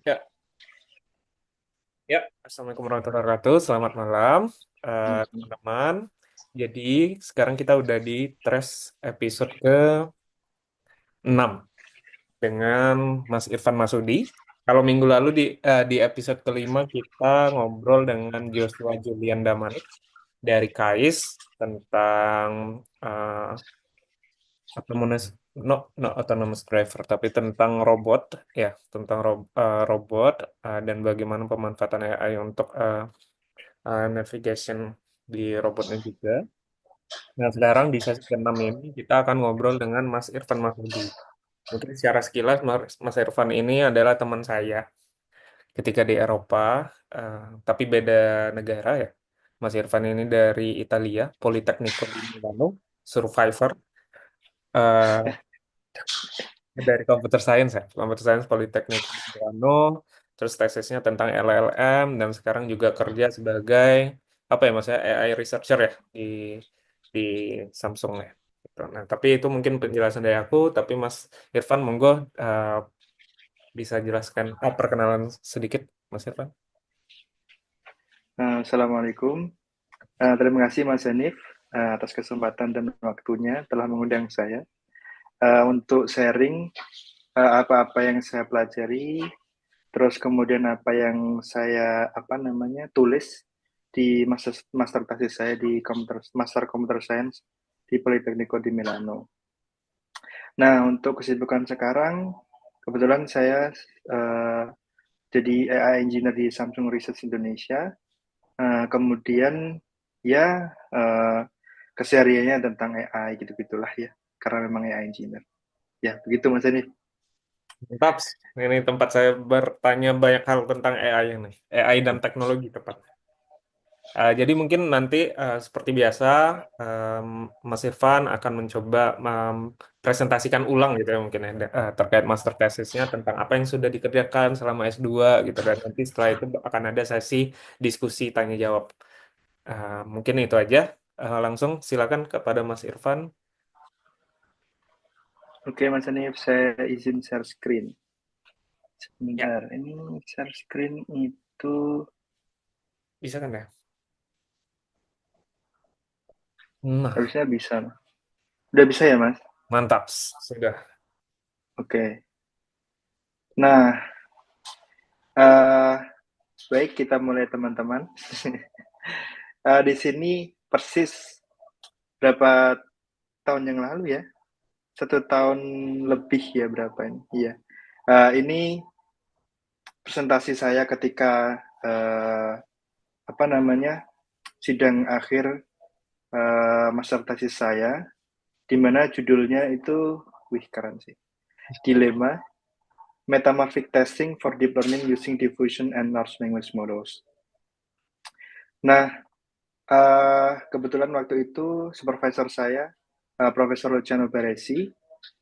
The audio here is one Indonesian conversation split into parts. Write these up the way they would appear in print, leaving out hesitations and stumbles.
Ya, ya. Assalamualaikum warahmatullahi wabarakatuh. Selamat malam, teman-teman. Jadi, sekarang kita udah di Trash episode ke-6 dengan Mas Irfan Masudi. Kalau minggu lalu di episode kelima kita ngobrol dengan Joshua Julian Damanik dari KAIS tentang eh, autonomous, no autonomous driver, tapi tentang robot, ya, tentang robot dan bagaimana pemanfaatan AI untuk navigation di robotnya juga. Nah, sekarang di sesi ke-6 ini kita akan ngobrol dengan Mas Irfan Mahmudi. Mungkin secara sekilas Mas Irfan ini adalah teman saya ketika di Eropa, eh, tapi beda negara ya. Mas Irfan ini dari Italia, Politecnico di Milano, survivor dari Computer Science ya, Computer Science Politecnico di Milano, terus tesisnya tentang LLM dan sekarang juga kerja sebagai apa ya Mas ya, AI researcher ya di Samsung ya. Gitu. Nah, tapi itu mungkin penjelasan dari aku, tapi Mas Irfan monggo bisa jelaskan perkenalan sedikit Mas Irfan. Assalamualaikum. Terima kasih Mas Hanif atas kesempatan dan waktunya telah mengundang saya untuk sharing apa-apa yang saya pelajari, terus kemudian apa yang saya tulis di master thesis saya di Master Computer Science di Politecnico di Milano. Nah, untuk kesibukan sekarang, kebetulan saya uh, jadi AI Engineer di Samsung Research Indonesia. Kemudian ya kesehariannya tentang AI gitu-gitulah ya, karena memang AI engineer. Ya, begitu Mas Eni. Mantap. Ini tempat saya bertanya banyak hal tentang AI ini, AI dan teknologi tepat. Jadi mungkin nanti seperti biasa em, Mas Irfan akan mencoba mempresentasikan ulang gitu ya mungkin ya terkait master tesisnya tentang apa yang sudah dikerjakan selama S2 gitu dan nanti setelah itu akan ada sesi diskusi tanya jawab. Mungkin itu aja. Langsung silakan kepada Mas Irfan. Oke Mas Eni, saya izin share screen. Ya, Sebentar, ini share screen itu bisa kan ya? Nah, harusnya bisa. Udah bisa ya Mas? mantap. Sudah. Oke. Nah, uh, baik kita mulai teman-teman. Di sini persis berapa tahun yang lalu ya? 1 tahun lebih ya berapa ini? Iya. Ini presentasi saya ketika apa namanya sidang akhir master tesis saya, di mana judulnya itu, wih keren sih, Dilema Metamorphic Testing for Deep Learning Using Diffusion and Large Language Models. Nah, kebetulan waktu itu supervisor saya, Profesor Luciano Baresi,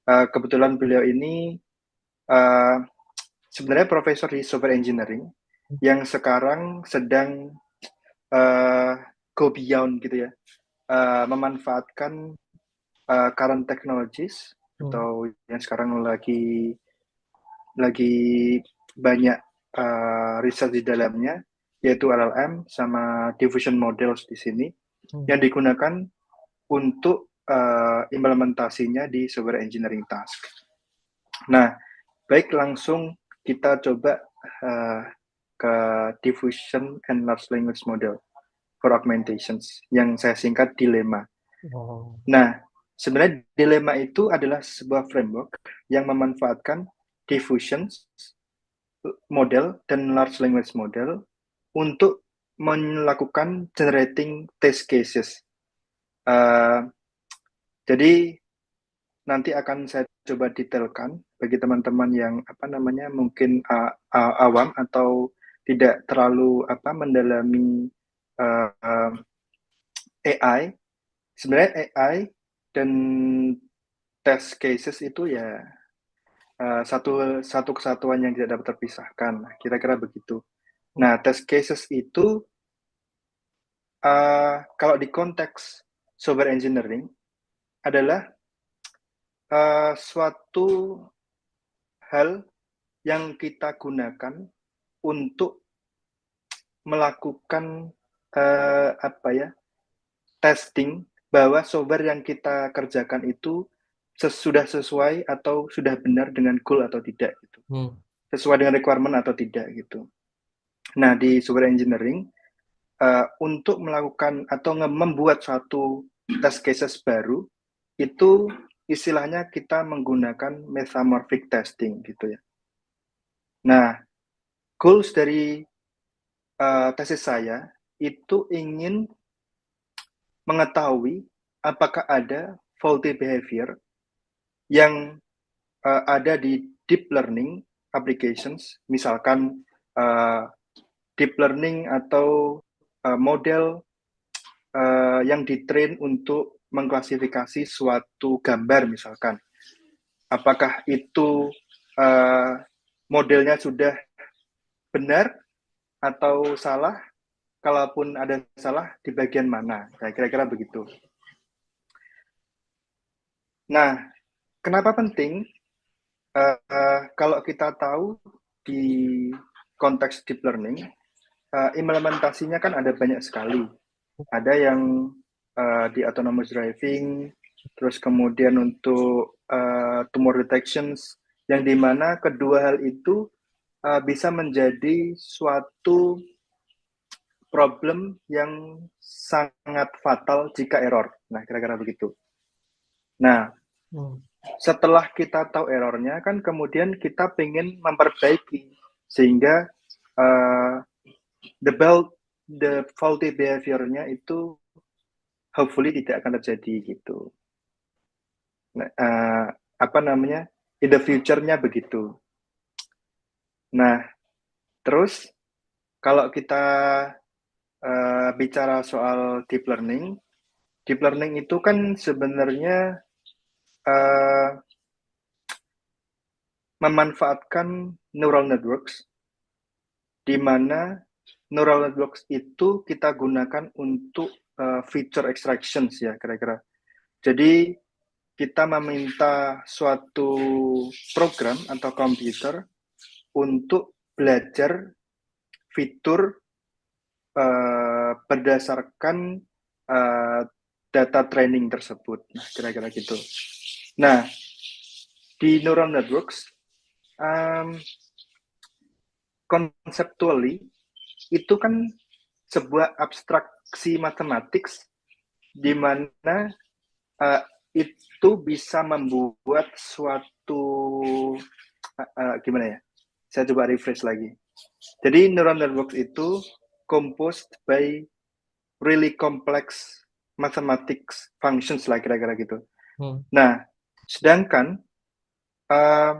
kebetulan beliau ini uh, sebenarnya profesor di software engineering yang sekarang sedang uh, go beyond gitu ya, memanfaatkan current technologies Hmm. atau yang sekarang lagi banyak riset di dalamnya, yaitu LLM sama diffusion models di sini Hmm. yang digunakan untuk implementasinya di software engineering task. Nah, baik langsung kita coba uh, ke diffusion and large language model for augmentations yang saya singkat dilema. Oh. Nah, sebenarnya dilema itu adalah sebuah framework yang memanfaatkan diffusion model dan large language model untuk melakukan generating test cases. Uh, jadi nanti akan saya coba detailkan bagi teman-teman yang mungkin awam atau tidak terlalu mendalami AI. Sebenarnya AI dan test cases itu ya satu satu kesatuan yang tidak dapat terpisahkan, kira-kira begitu. Nah, test cases itu kalau di konteks software engineering adalah suatu hal yang kita gunakan untuk melakukan apa ya, testing bahwa software yang kita kerjakan itu sudah sesuai atau sudah benar dengan goal atau tidak gitu. Hmm. Sesuai dengan requirement atau tidak gitu. Nah, di software engineering untuk melakukan atau membuat suatu test cases baru itu istilahnya kita menggunakan metamorphic testing gitu ya. Nah, goals dari tesis saya itu ingin mengetahui apakah ada faulty behavior yang ada di deep learning applications, misalkan deep learning atau model yang ditrain untuk mengklasifikasi suatu gambar misalkan. Apakah itu modelnya sudah benar atau salah? Kalaupun ada salah, di bagian mana? Nah, kira-kira begitu. Nah, kenapa penting? Kalau kita tahu di konteks deep learning, implementasinya kan ada banyak sekali. Ada yang di autonomous driving, terus kemudian untuk tumor detections, yang dimana kedua hal itu bisa menjadi suatu problem yang sangat fatal jika error. Nah, kira-kira begitu. Nah, Hmm. setelah kita tahu errornya, kan kemudian kita pengen memperbaiki sehingga uh, the faulty behavior-nya itu hopefully tidak akan terjadi gitu. Nah, apa namanya, in the future-nya begitu. Nah, terus kalau kita bicara soal deep learning itu kan sebenarnya uh, memanfaatkan neural networks, di mana neural networks itu kita gunakan untuk feature extractions ya kira-kira. Jadi kita meminta suatu program atau komputer untuk belajar fitur berdasarkan uh, data training tersebut. Nah, kira-kira gitu. Nah, di neural networks, um, conceptually itu kan sebuah abstraksi matematik di mana uh, itu bisa membuat suatu gimana ya? Saya coba refresh lagi. Jadi neural network itu composed by really complex mathematics functions lah kira-kira gitu. Hmm. Nah, sedangkan uh,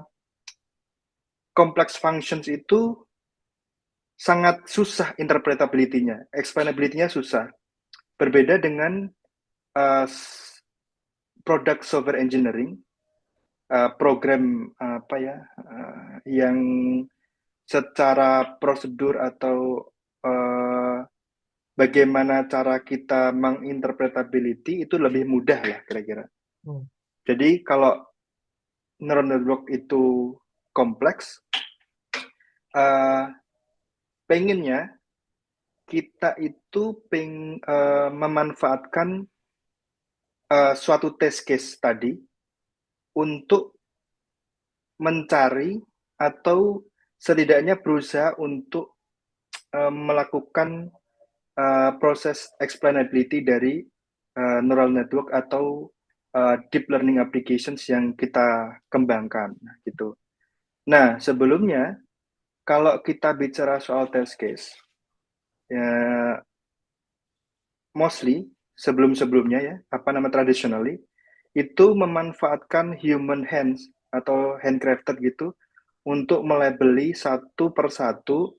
complex functions itu sangat susah interpretability-nya, explainability-nya susah. Berbeda dengan uh, product software engineering, program apa ya, yang secara prosedur atau bagaimana cara kita menginterpretability itu lebih mudah lah kira-kira. Hmm. Jadi kalau neural network itu kompleks, pengennya kita itu memanfaatkan suatu test case tadi untuk mencari atau setidaknya berusaha untuk melakukan proses explainability dari neural network atau deep learning applications yang kita kembangkan gitu. Nah, sebelumnya kalau kita bicara soal test case, ya mostly sebelum-sebelumnya ya, apa nama traditionally itu memanfaatkan human hands atau handcrafted gitu untuk melabeli satu persatu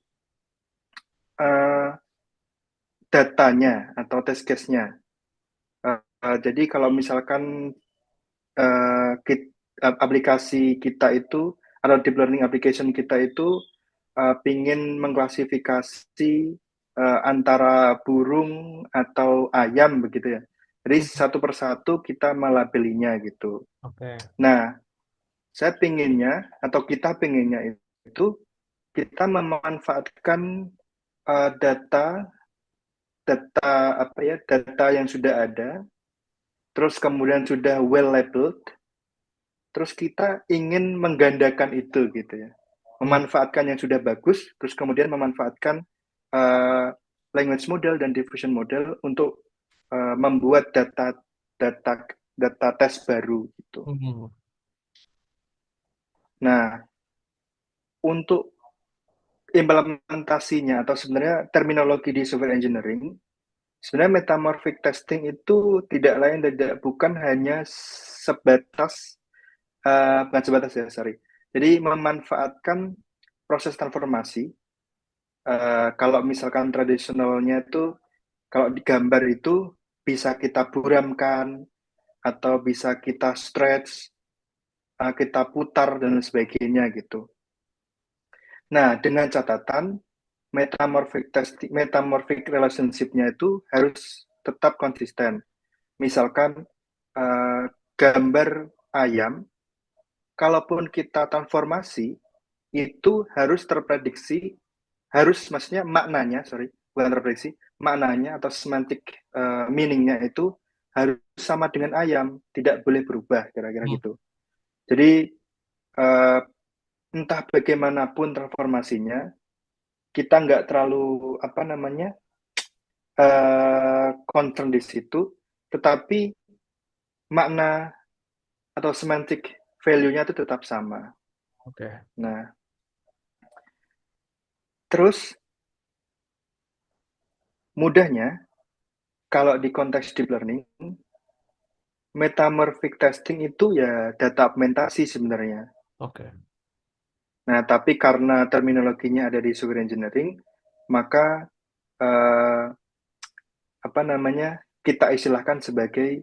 uh, datanya atau test case-nya. Jadi kalau misalkan aplikasi kita itu atau deep learning application kita itu pingin mengklasifikasi antara burung atau ayam begitu ya. Jadi Hmm. satu persatu kita melabelinya gitu. Oke. Nah, saya pinginnya atau kita pinginnya itu kita memanfaatkan data data yang sudah ada, terus kemudian sudah well labeled, terus kita ingin menggandakan itu gitu ya, Hmm. memanfaatkan yang sudah bagus, terus kemudian memanfaatkan uh, language model dan diffusion model untuk membuat data data data tes baru gitu. Hmm. Nah, untuk implementasinya atau sebenarnya terminologi di software engineering, sebenarnya metamorphic testing itu tidak lain tidak bukan hanya sebatas bukan sebatas ya, sorry. Jadi memanfaatkan proses transformasi. Kalau misalkan tradisionalnya itu, kalau di gambar itu bisa kita buramkan atau bisa kita stretch, kita putar dan sebagainya gitu. Nah, dengan catatan metamorphic relationship-nya itu harus tetap konsisten. Misalkan gambar ayam, kalaupun kita transformasi, itu harus terprediksi, harus maksudnya maknanya, sorry, bukan terprediksi, maknanya atau semantic meaning-nya itu harus sama dengan ayam, tidak boleh berubah, kira-kira Hmm. gitu. Jadi, uh, entah bagaimanapun transformasinya, kita nggak terlalu, apa namanya, concern di situ, tetapi makna atau semantic value-nya itu tetap sama. Oke. Nah, terus mudahnya kalau di konteks deep learning, metamorphic testing itu ya data augmentasi sebenarnya. Oke. Nah, tapi karena terminologinya ada di software engineering, maka eh, apa namanya kita istilahkan sebagai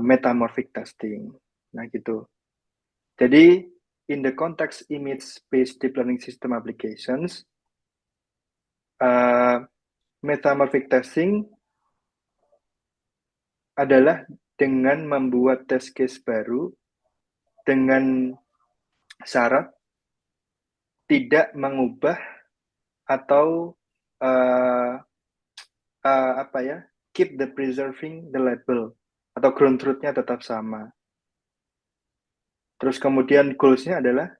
metamorphic testing. Nah, gitu. Jadi, in the context image-based deep learning system applications, uh, metamorphic testing adalah dengan membuat test case baru dengan syarat tidak mengubah atau uh, apa ya, keep the preserving the label atau ground truth-nya tetap sama. Terus kemudian goals-nya adalah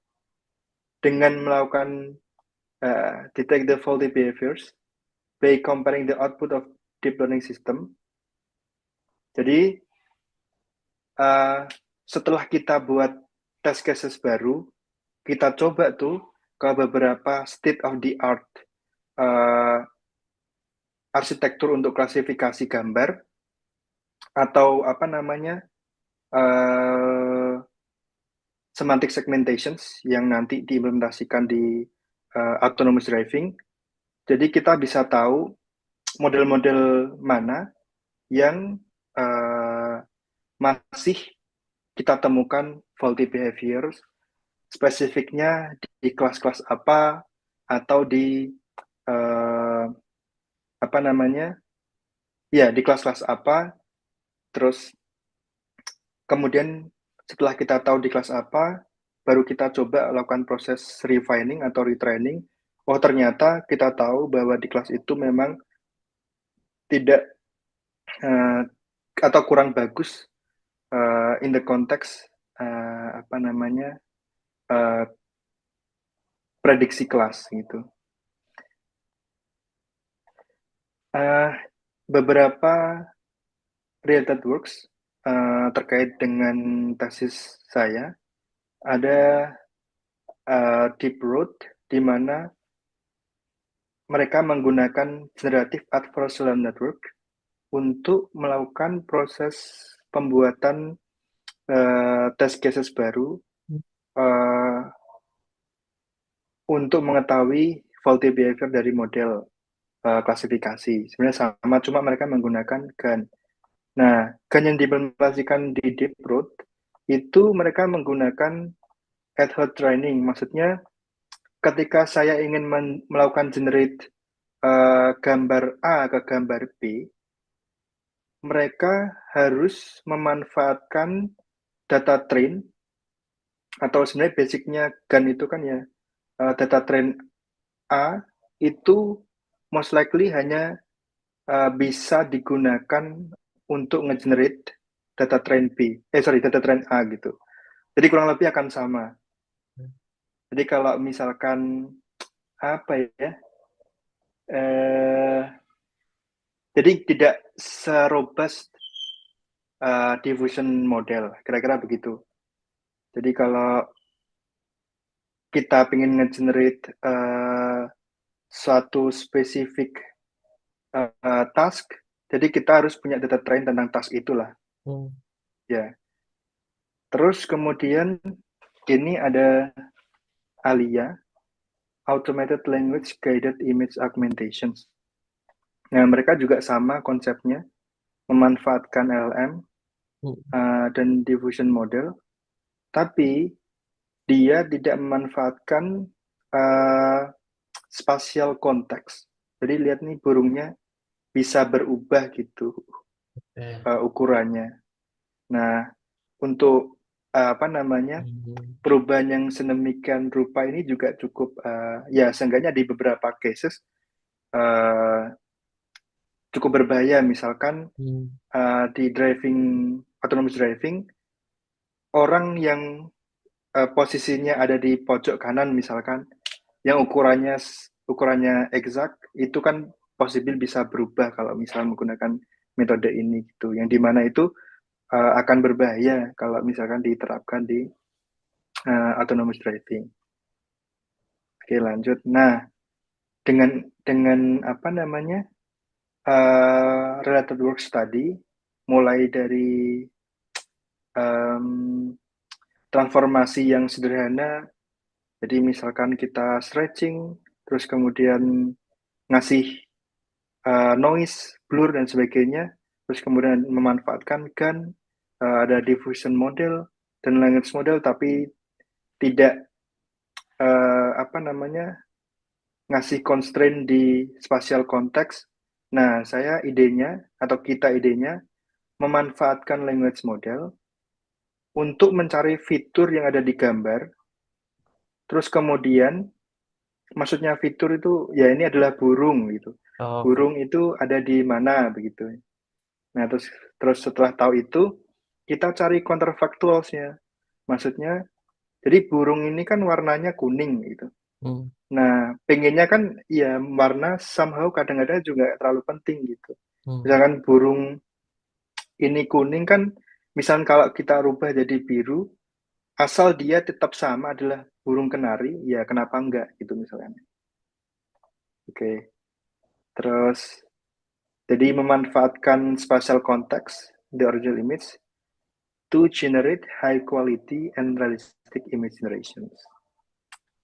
dengan melakukan detect the faulty behaviors by comparing the output of deep learning system. Jadi setelah kita buat test cases baru, kita coba tuh ke beberapa state of the art uh, arsitektur untuk klasifikasi gambar atau apa namanya semantic segmentations yang nanti diimplementasikan di autonomous driving. Jadi kita bisa tahu model-model mana yang masih kita temukan faulty behaviors, spesifiknya di kelas-kelas apa atau di uh, apa namanya, ya di kelas-kelas apa, terus kemudian setelah kita tahu di kelas apa, baru kita coba lakukan proses refining atau retraining. Oh ternyata kita tahu bahwa di kelas itu memang tidak atau kurang bagus in the context apa namanya uh, prediksi kelas gitu. Uh, Beberapa related works terkait dengan tesis saya ada Deep Road di mana mereka menggunakan generative adversarial network untuk melakukan proses pembuatan test cases baru uh, untuk mengetahui faulty behavior dari model klasifikasi. Sebenarnya sama, cuma mereka menggunakan GAN. Nah, GAN yang diimplementasikan di Deep Road itu mereka menggunakan ad hoc training. Maksudnya ketika saya ingin melakukan generate gambar A ke gambar B, mereka harus memanfaatkan data train atau sebenarnya basicnya GAN itu kan ya data train A itu most likely hanya bisa digunakan untuk nge-generate data train data train A gitu. Jadi kurang lebih akan sama. Jadi kalau misalkan apa ya, eh, jadi tidak serobust diffusion model, kira-kira begitu. Jadi kalau kita ingin nge-generate suatu spesifik task, jadi kita harus punya data train tentang task itulah. Hmm. Ya. Terus kemudian ini ada ALIA, Automated Language Guided Image Augmentations. Nah, mereka juga sama konsepnya, memanfaatkan LLM Hmm. dan diffusion model, tapi dia tidak memanfaatkan uh, spatial context. Jadi lihat nih burungnya bisa berubah gitu Eh. ukurannya. Nah, untuk apa namanya Hmm. perubahan yang sedemikian rupa ini juga cukup ya seenggaknya di beberapa cases uh, cukup berbahaya. Misalkan Hmm. di autonomous driving, orang yang posisinya ada di pojok kanan misalkan, yang ukurannya exact itu kan possible bisa berubah kalau misal menggunakan metode ini gitu. Yang dimana itu akan berbahaya kalau misalkan diterapkan di autonomous driving. Oke, lanjut. Nah, dengan apa namanya related work study, mulai dari um, transformasi yang sederhana. Jadi misalkan kita stretching, terus kemudian ngasih noise, blur dan sebagainya, terus kemudian memanfaatkan GAN, ada diffusion model dan language model, tapi tidak apa namanya ngasih constraint di spatial context. Nah, saya idenya atau kita idenya memanfaatkan language model untuk mencari fitur yang ada di gambar, terus kemudian maksudnya fitur itu ya ini adalah burung gitu. Oke. Burung itu ada di mana begitu. Nah, terus terus setelah tahu itu kita cari counterfactualsnya. Maksudnya jadi burung ini kan warnanya kuning gitu. Hmm. Nah, pengennya kan ya warna somehow kadang-kadang juga terlalu penting gitu. Hmm. Misalkan burung ini kuning kan, misal kalau kita rubah jadi biru, asal dia tetap sama adalah burung kenari, ya kenapa enggak gitu misalnya. Oke, terus jadi memanfaatkan spatial context, the original image, to generate high quality and realistic image generations.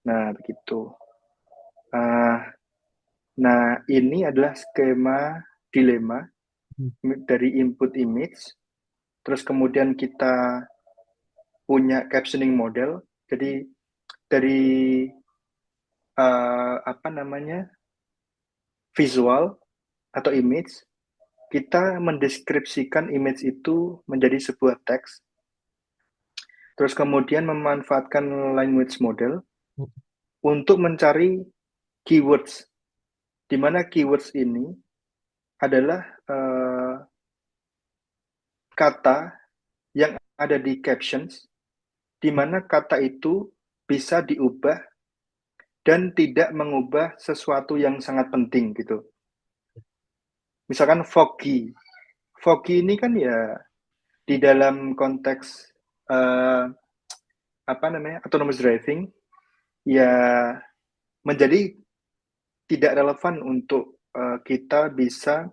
Nah, begitu. Uh, nah, ini adalah skema dilema Hmm. dari input image, terus kemudian kita punya captioning model. Jadi dari apa namanya visual atau image, kita mendeskripsikan image itu menjadi sebuah teks, terus kemudian memanfaatkan language model untuk mencari keywords, di mana keywords ini adalah kata yang ada di captions, di mana kata itu bisa diubah dan tidak mengubah sesuatu yang sangat penting gitu. Misalkan foggy. Foggy ini kan ya di dalam konteks uh, apa namanya autonomous driving ya menjadi tidak relevan untuk kita bisa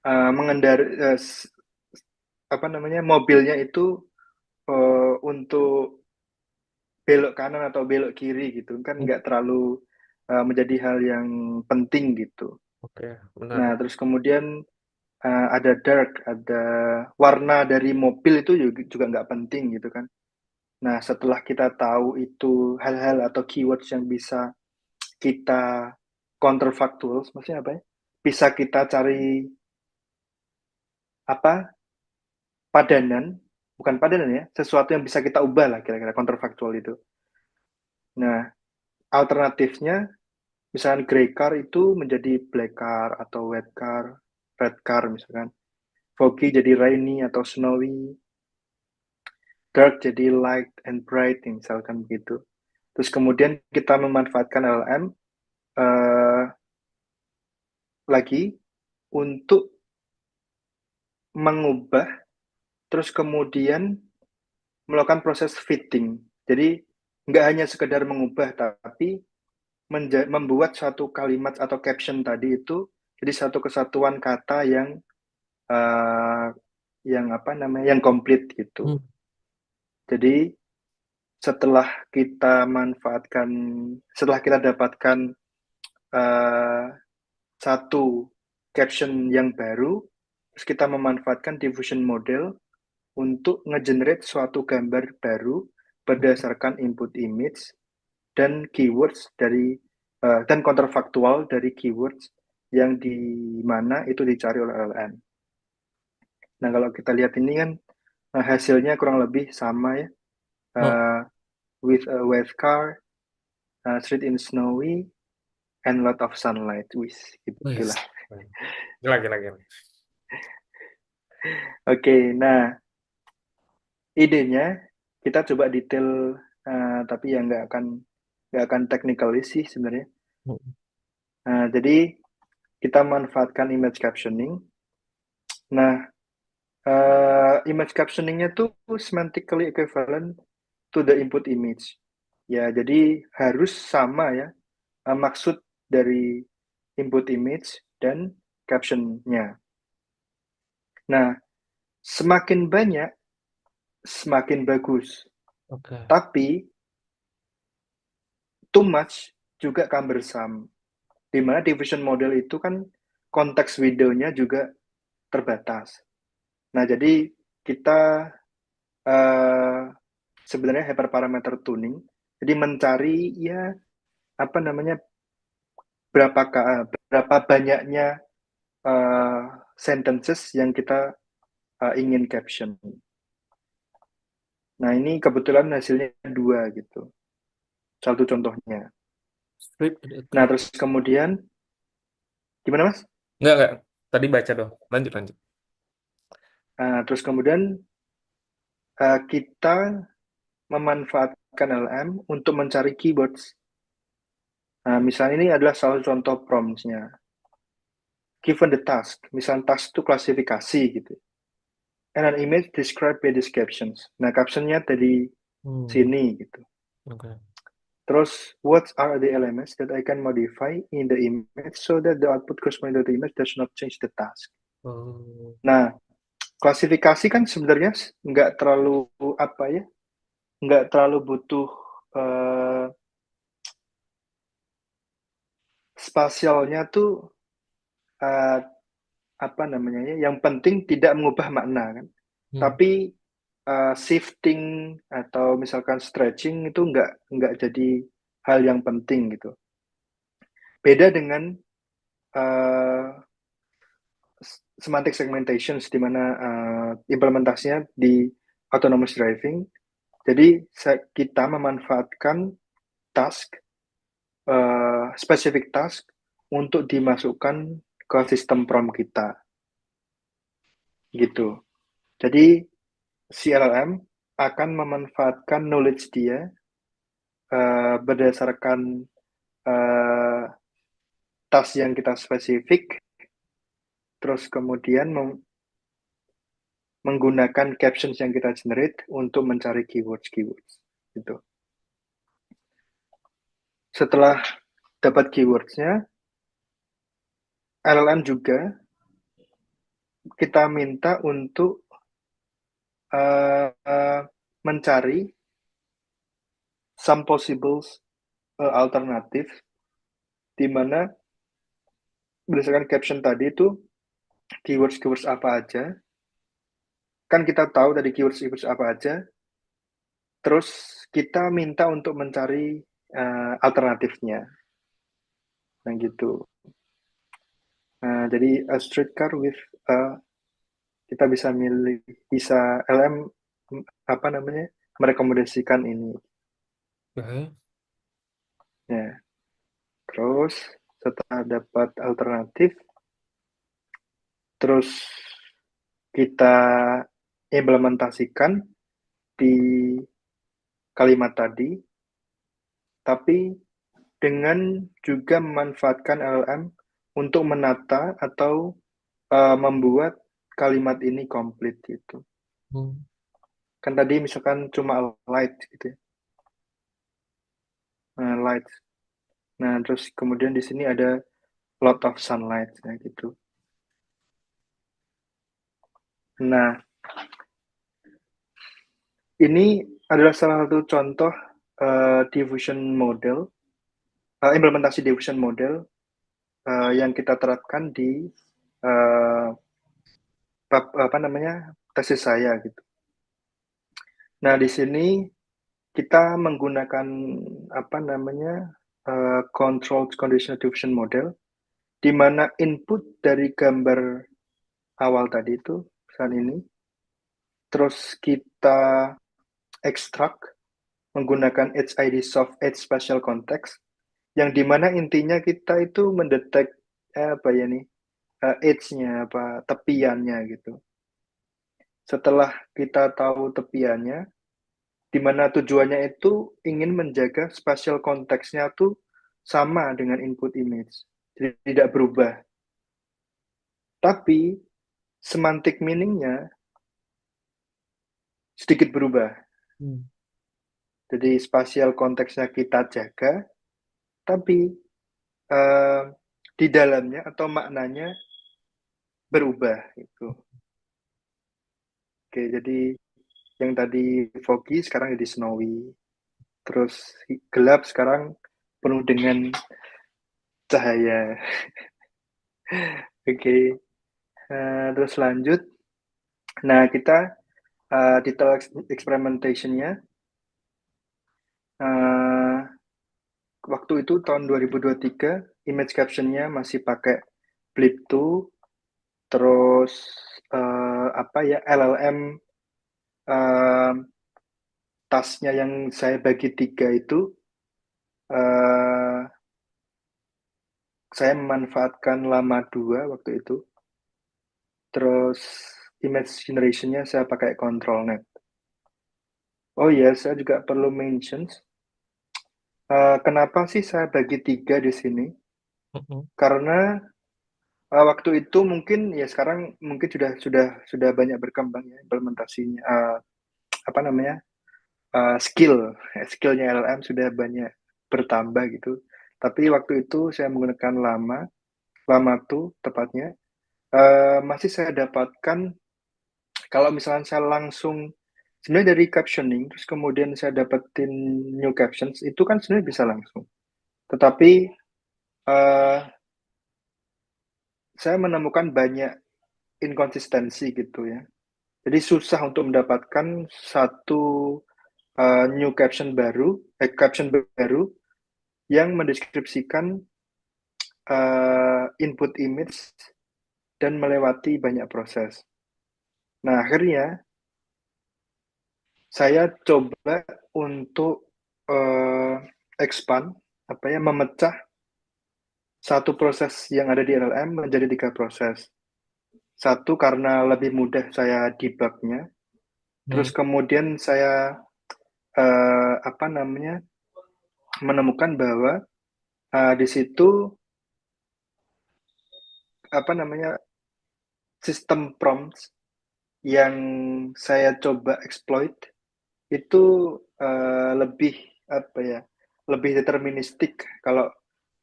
mengendari apa namanya mobilnya itu untuk belok kanan atau belok kiri gitu kan Hmm. nggak terlalu menjadi hal yang penting gitu. Oke, benar. Nah terus kemudian ada dark, ada warna dari mobil itu juga nggak penting gitu kan. Nah setelah kita tahu itu hal-hal atau keywords yang bisa kita counterfactual, maksudnya apa ya? Bisa kita cari apa padanan, bukan padanan ya, sesuatu yang bisa kita ubah lah kira-kira counterfactual itu. Nah alternatifnya, misalkan gray car itu menjadi black car atau red car misalkan. Foggy jadi rainy atau snowy, dark jadi light and bright misalkan begitu. Terus kemudian kita memanfaatkan LLM lagi untuk mengubah, terus kemudian melakukan proses fitting. Jadi nggak hanya sekedar mengubah, tapi membuat suatu kalimat atau caption tadi itu jadi satu kesatuan kata uh, yang komplit gitu. Hmm. Jadi setelah setelah kita dapatkan uh, satu caption yang baru, terus kita memanfaatkan diffusion model untuk nge-generate suatu gambar baru berdasarkan input image dan keywords dan counterfaktual dari keywords yang di mana itu dicari oleh LLM. Nah, kalau kita lihat ini kan hasilnya kurang lebih sama ya. Oh, Uh, with a wet car, street in snowy, and lot of sunlight. Wis, yes. gitulah. Gila, gila, gila. Oke, nah idenya kita coba detail, tapi ya nggak akan technically sih sebenarnya. Hmm. Nah, jadi kita manfaatkan image captioning. Nah, image captioningnya tuh semantically equivalent to the input image. Ya, jadi harus sama ya maksud dari input image dan captionnya. Nah, semakin banyak, semakin bagus. Oke. Tapi too much juga cumbersome. Di mana diffusion model itu kan konteks videonya juga terbatas. Nah, jadi kita sebenarnya hyperparameter tuning. Jadi mencari ya apa namanya berapa banyaknya uh, sentences yang kita ingin caption. Nah, ini kebetulan hasilnya dua gitu. Satu contohnya. Strip Nah, car. terus kemudian gimana Mas? Enggak. Tadi baca dong. Lanjut, lanjut. Terus kemudian kita memanfaatkan LM untuk mencari keywords. Nah, misalnya ini adalah salah satu contoh prompts-nya. Given the task, misalnya task itu klasifikasi gitu. And an image described by these captions. Nah, captionnya dari Hmm. sini gitu. Oke. Terus, what are the elements that I can modify in the image so that the output corresponding to the image does not change the task? Oh. Nah, klasifikasi kan sebenarnya nggak terlalu apa ya, nggak terlalu butuh uh, spasialnya tuh uh, apa namanya ya, yang penting tidak mengubah makna kan. Hmm. Tapi shifting atau misalkan stretching itu nggak jadi hal yang penting gitu. Beda dengan uh, semantic segmentation di mana implementasinya di autonomous driving. Jadi kita memanfaatkan task, specific task untuk dimasukkan ke sistem prompt kita gitu. Jadi CLM akan memanfaatkan knowledge dia berdasarkan uh, task yang kita spesifik, terus kemudian menggunakan captions yang kita generate untuk mencari keywords gitu. Setelah dapat keywordsnya, LLM juga kita minta untuk mencari some possible alternatif di mana berdasarkan caption tadi itu keywords apa aja. Kan kita tahu tadi keywords apa aja. Terus kita minta untuk mencari alternatifnya. Nah gitu. Nah, jadi a street car with kita bisa LM apa namanya merekomendasikan ini. Oke. Ya, terus setelah dapat alternatif, terus kita implementasikan di kalimat tadi, tapi dengan juga memanfaatkan LLM untuk menata atau membuat kalimat ini komplit gitu. Hmm. Kan tadi misalkan cuma light gitu ya. Nah, light. Nah, terus kemudian di sini ada lot of sunlight ya gitu. Nah, ini adalah salah satu contoh diffusion model, implementasi diffusion model yang kita terapkan di uh, apa namanya tesis saya gitu. Nah, di sini kita menggunakan apa namanya controlled conditional diffusion model, di mana input dari gambar awal tadi itu saat ini, terus kita ekstrak menggunakan HID soft edge spatial context, yang dimana intinya kita itu mendetek apa ya nih edge-nya apa tepiannya gitu. Setelah kita tahu tepiannya, di mana tujuannya itu ingin menjaga spatial konteksnya tuh sama dengan input image, jadi tidak berubah. Tapi semantic meaningnya sedikit berubah. Hmm. Jadi spasial konteksnya kita jaga, tapi eh, di dalamnya atau maknanya berubah itu. Oke, jadi yang tadi foggy sekarang jadi snowy, terus gelap sekarang penuh dengan cahaya. Oke, terus lanjut. Nah, kita detail experimentation-nya uh, waktu itu tahun 2023, image caption-nya masih pakai Blip 2, terus apa ya LLM uh, tasnya yang saya bagi tiga itu uh, saya memanfaatkan Lama 2 waktu itu, terus image generation-nya saya pakai ControlNet. Oh iya, saya juga perlu mention kenapa sih saya bagi tiga di sini? Mm-mm. Karena waktu itu mungkin ya sekarang mungkin sudah banyak berkembang ya implementasinya apa namanya skillnya LLM sudah banyak bertambah gitu. Tapi waktu itu saya menggunakan lama tuh tepatnya masih saya dapatkan kalau misalnya saya langsung sebenarnya dari captioning terus kemudian saya dapetin new captions itu kan sebenarnya bisa langsung. Tetapi uh, saya menemukan banyak inkonsistensi gitu ya. Jadi susah untuk mendapatkan satu new caption baru yang mendeskripsikan input image dan melewati banyak proses. Nah, akhirnya saya coba untuk uh, expand, apa ya, memecah satu proses yang ada di LLM menjadi tiga proses. Satu karena lebih mudah saya debugnya, terus Hmm. kemudian saya apa namanya menemukan bahwa di situ apa namanya sistem prompts yang saya coba exploit itu lebih apa ya lebih deterministik kalau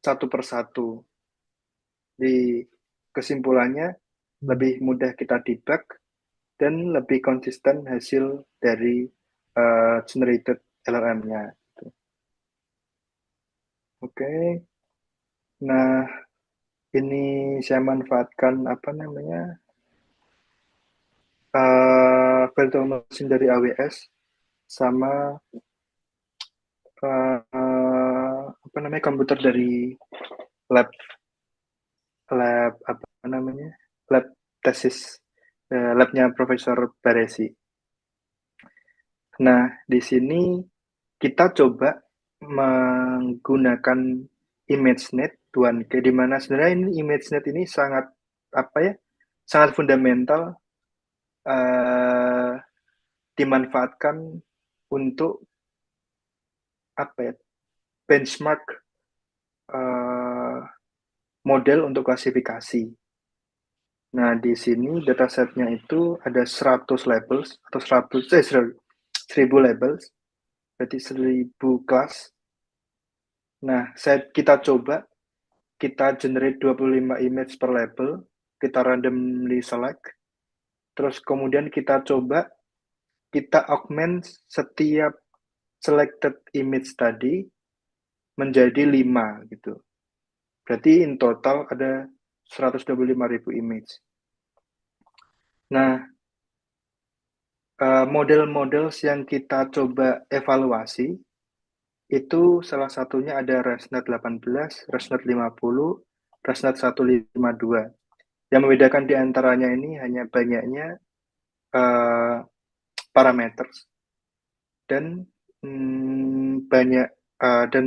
satu persatu di kesimpulannya Hmm. lebih mudah kita debug dan lebih konsisten hasil dari generated LLM-nya. Oke, nah ini saya manfaatkan apa namanya virtual machine dari AWS sama apa namanya komputer dari lab lab apa namanya lab tesis labnya Profesor Baresi. Nah di sini kita coba menggunakan ImageNet 1K, di mana sebenarnya ini ImageNet ini sangat sangat fundamental, dimanfaatkan untuk benchmark uh, model untuk klasifikasi. Nah, di sini datasetnya itu ada 100 labels atau 1000 labels, berarti 1000 kelas. Nah, kita coba, kita generate 25 image per label, kita randomly select, terus kemudian kita coba, kita augment setiap selected image tadi menjadi 5 gitu. Berarti in total ada 125.000 image. Nah, model-model yang kita coba evaluasi itu salah satunya ada ResNet 18, ResNet 50, ResNet 152. Yang membedakan di antaranya ini hanya banyaknya parameter dan banyak dan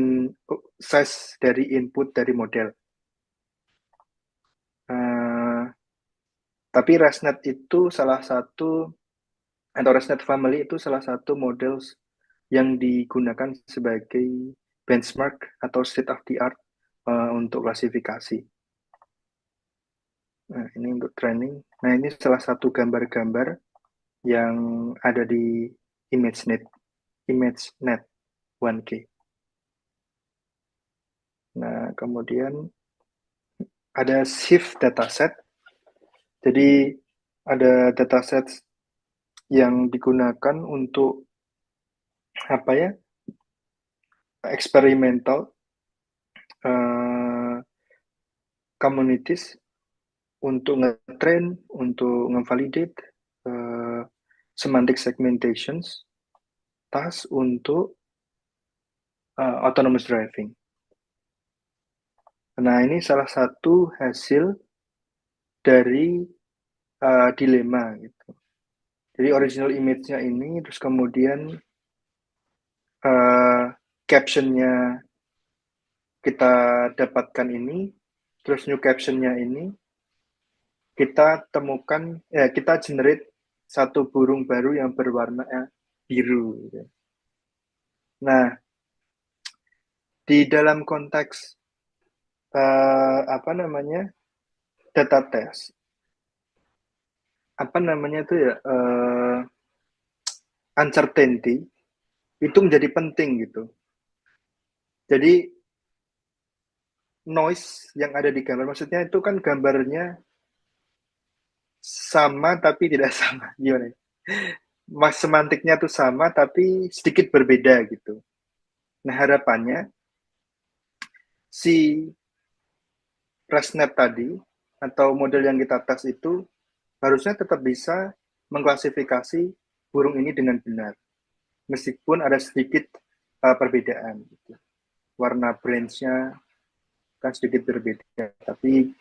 size dari input dari model. Tapi ResNet itu salah satu, atau ResNet Family itu salah satu model yang digunakan sebagai benchmark atau state of the art untuk klasifikasi. Nah, ini untuk training. Nah, ini salah satu gambar-gambar yang ada di ImageNet 1K. Nah, kemudian ada shift dataset. Jadi ada dataset yang digunakan untuk eksperimental communities untuk nge-train, untuk nge-validate semantic segmentations task untuk autonomous driving. Nah, ini salah satu hasil dari dilema gitu. Jadi original image-nya ini, terus kemudian caption-nya kita dapatkan ini, terus new caption-nya ini kita temukan, kita generate satu burung baru yang berwarna biru. Gitu. Nah, di dalam konteks data test, uncertainty itu menjadi penting gitu. Jadi noise yang ada di gambar, maksudnya itu kan gambarnya sama tapi tidak sama, gimana? Semantiknya tuh sama tapi sedikit berbeda gitu. Nah, harapannya si ResNet tadi atau model yang kita tes itu harusnya tetap bisa mengklasifikasi burung ini dengan benar, meskipun ada sedikit perbedaan. Gitu. Warna branch-nya kan sedikit berbeda, tapi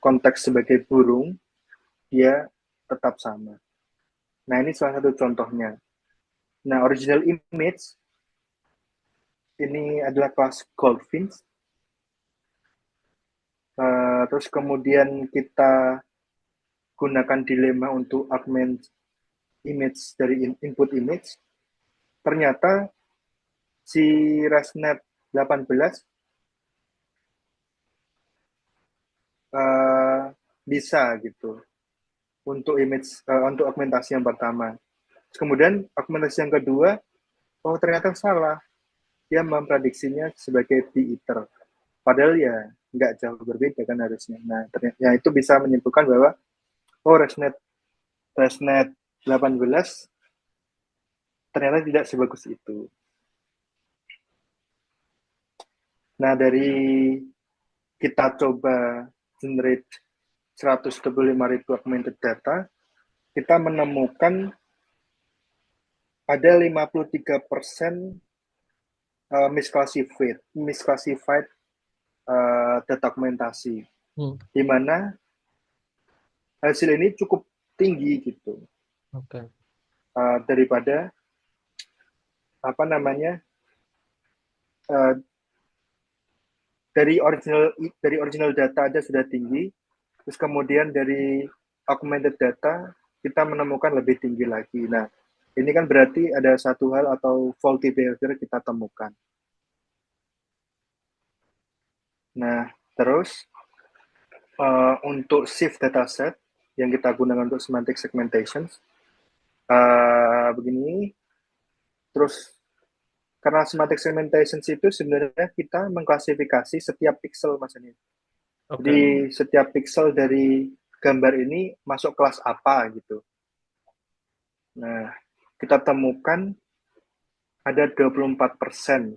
konteks sebagai burung dia tetap sama. Nah, ini salah satu contohnya. Nah, original image ini adalah kelas Goldfinch. Terus kemudian kita gunakan dilema untuk augment image dari input image. Ternyata si ResNet 18 bisa gitu untuk image untuk augmentasi yang pertama. Kemudian augmentasi yang kedua, ternyata salah. Dia memprediksinya sebagai B-Eater. Padahal ya nggak jauh berbeda kan harusnya. Nah, ternyata ya itu bisa menyimpulkan bahwa ResNet 18 ternyata tidak sebagus itu. Nah, dari kita coba generate 125.000 augmented data, kita menemukan ada 53% misclassified data augmentasi, di mana hasil ini cukup tinggi gitu. Okay. Daripada uh, dari original data aja sudah tinggi, terus kemudian dari augmented data kita menemukan lebih tinggi lagi. Nah, ini kan berarti ada satu hal atau faulty behavior kita temukan. Nah, terus untuk shift dataset yang kita gunakan untuk semantic segmentation, begini. Terus karena semantic segmentation itu sebenarnya kita mengklasifikasi setiap pixel, Mas ini. Oke. Jadi setiap pixel dari gambar ini masuk kelas apa gitu. Nah, kita temukan ada 24%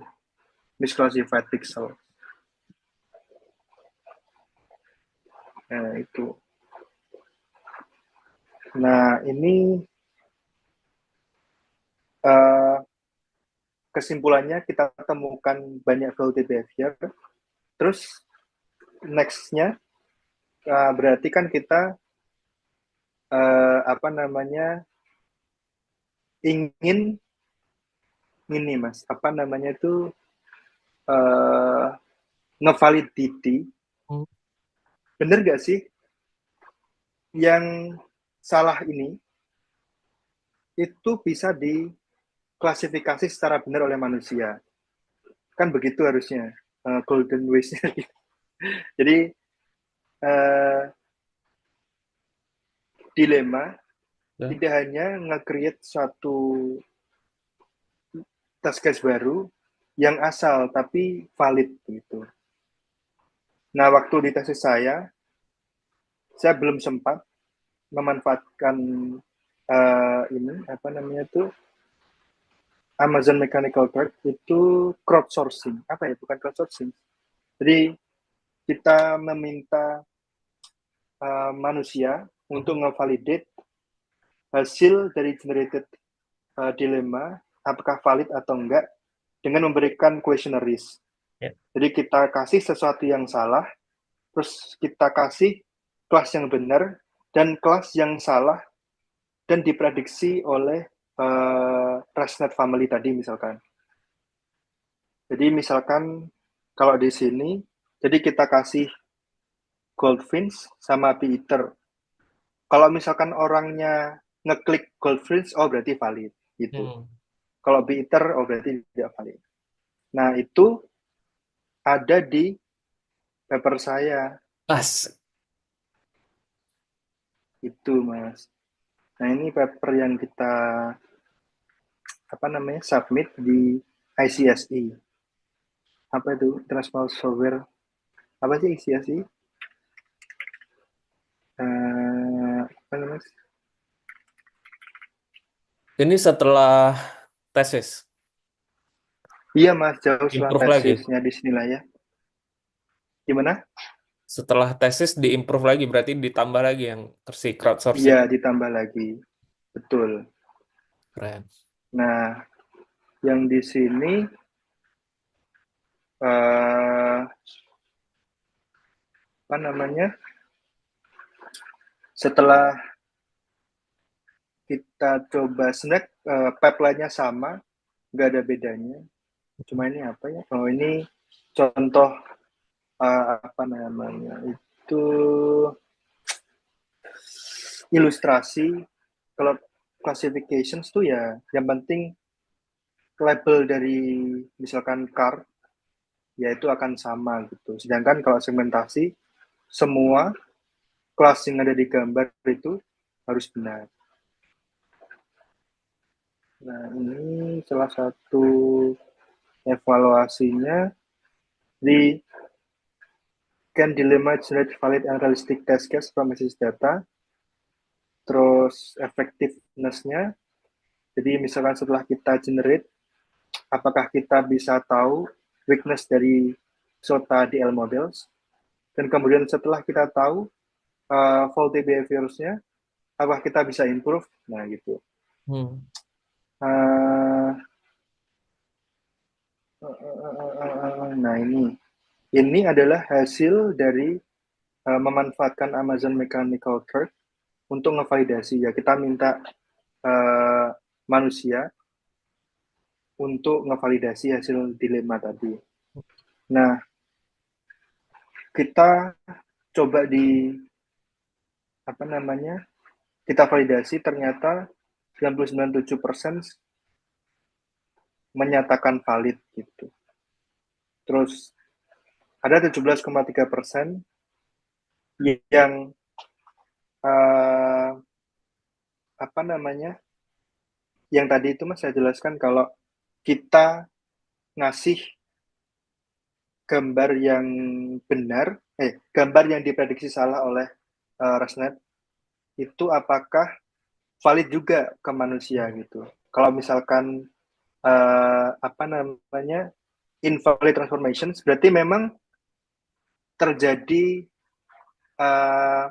misclassified pixel. Nah, itu. Nah, ini kesimpulannya kita temukan banyak faulty behavior. Terus next-nya berarti kan kita ingin ini Mas, itu ngevalidity. Hmm. Bener gak sih yang salah ini itu bisa diklasifikasi secara benar oleh manusia? Kan begitu harusnya, golden ways-nya. Jadi dilema Ya. tidak hanya nge-create suatu test case baru yang asal tapi valid gitu. Nah, waktu di tesis saya belum sempat memanfaatkan ini Amazon Mechanical Turk itu crowdsourcing. Apa ya? Bukan crowdsourcing. Jadi kita meminta manusia untuk ngevalidate hasil dari generated dilema apakah valid atau enggak dengan memberikan questionnaires. Ya. Jadi kita kasih sesuatu yang salah, terus kita kasih kelas yang benar dan kelas yang salah dan diprediksi oleh ResNet family tadi misalkan. Jadi misalkan kalau di sini, jadi kita kasih Goldfinch sama Peter. Kalau misalkan orangnya ngeklik Goldfinch, oh berarti valid gitu. Hmm. Kalau Peter, oh berarti tidak valid. Nah itu ada di paper saya As. itu Mas. Nah ini paper yang kita submit di ICSE. Apa itu International Software? Apa sih ICSE? Apa namanya? Ini setelah tesis, Iya Mas, jauh setelah improve lagi. tesisnya di sinilah ya. Gimana? Setelah tesis diimprove lagi, berarti ditambah lagi yang si crowdsourcing. Iya, ditambah lagi. Betul. Keren. Nah, yang di sini eh, apa namanya? Setelah kita coba snack, pipeline-nya sama, nggak ada bedanya. Cuma ini apa ya? Oh, ini contoh itu ilustrasi. Kalau classifications tuh ya, yang penting label dari misalkan car, ya itu akan sama gitu. Sedangkan kalau segmentasi, semua kelas yang ada di gambar itu harus benar. Nah, ini salah satu evaluasinya di can dilemma generate valid and realistic test case from basis data. Terus effectiveness-nya, jadi misalkan setelah kita generate, apakah kita bisa tahu weakness dari SOTA DL models, dan kemudian setelah kita tahu faulty behaviors-nya, apakah kita bisa improve, nah gitu. Hmm. Uh, nah ini adalah hasil dari memanfaatkan Amazon Mechanical Turk untuk ngevalidasi ya. Kita minta manusia untuk ngevalidasi hasil dilema tadi. Nah, kita coba di apa namanya? Kita validasi ternyata 99,7% menyatakan valid gitu. Terus ada 17,3% yang uh, apa namanya? Yang tadi itu Mas saya jelaskan kalau kita ngasih gambar yang benar, gambar yang diprediksi salah oleh ResNet itu apakah valid juga ke manusia gitu. Kalau misalkan apa namanya invalid transformations, berarti memang terjadi uh,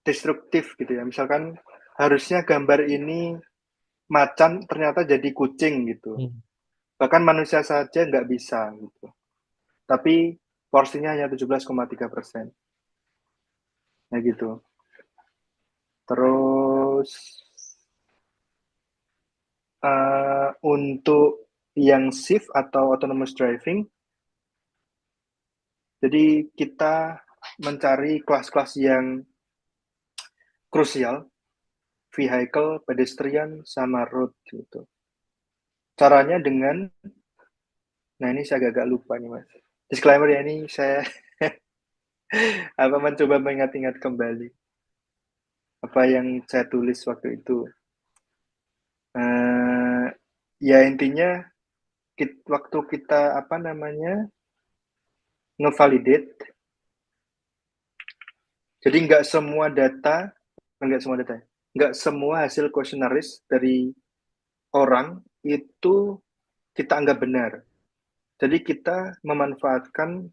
destruktif gitu ya. Misalkan harusnya gambar ini macan ternyata jadi kucing gitu. Hmm. Bahkan manusia saja nggak bisa gitu. Tapi porsinya hanya 17,3%. Nah gitu. Terus untuk yang shift atau autonomous driving, jadi kita mencari kelas-kelas yang krusial, vehicle, pedestrian, sama road gitu. Caranya dengan, nah ini saya agak lupa nih mas. Disclaimer ya ini saya mencoba mengingat-ingat kembali apa yang saya tulis waktu itu. Uh, ya intinya waktu kita ngevalidate, jadi nggak semua hasil questionnaires dari orang itu kita anggap benar. Jadi kita memanfaatkan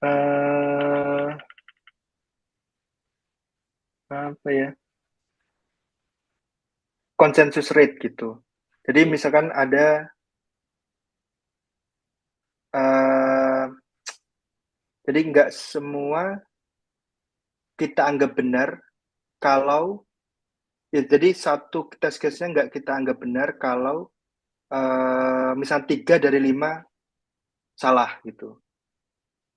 uh, apa ya consensus rate gitu. Jadi misalkan ada uh, jadi nggak semua kita anggap benar kalau ya jadi satu test case-nya nggak kita anggap benar kalau misal 3 dari 5 salah gitu.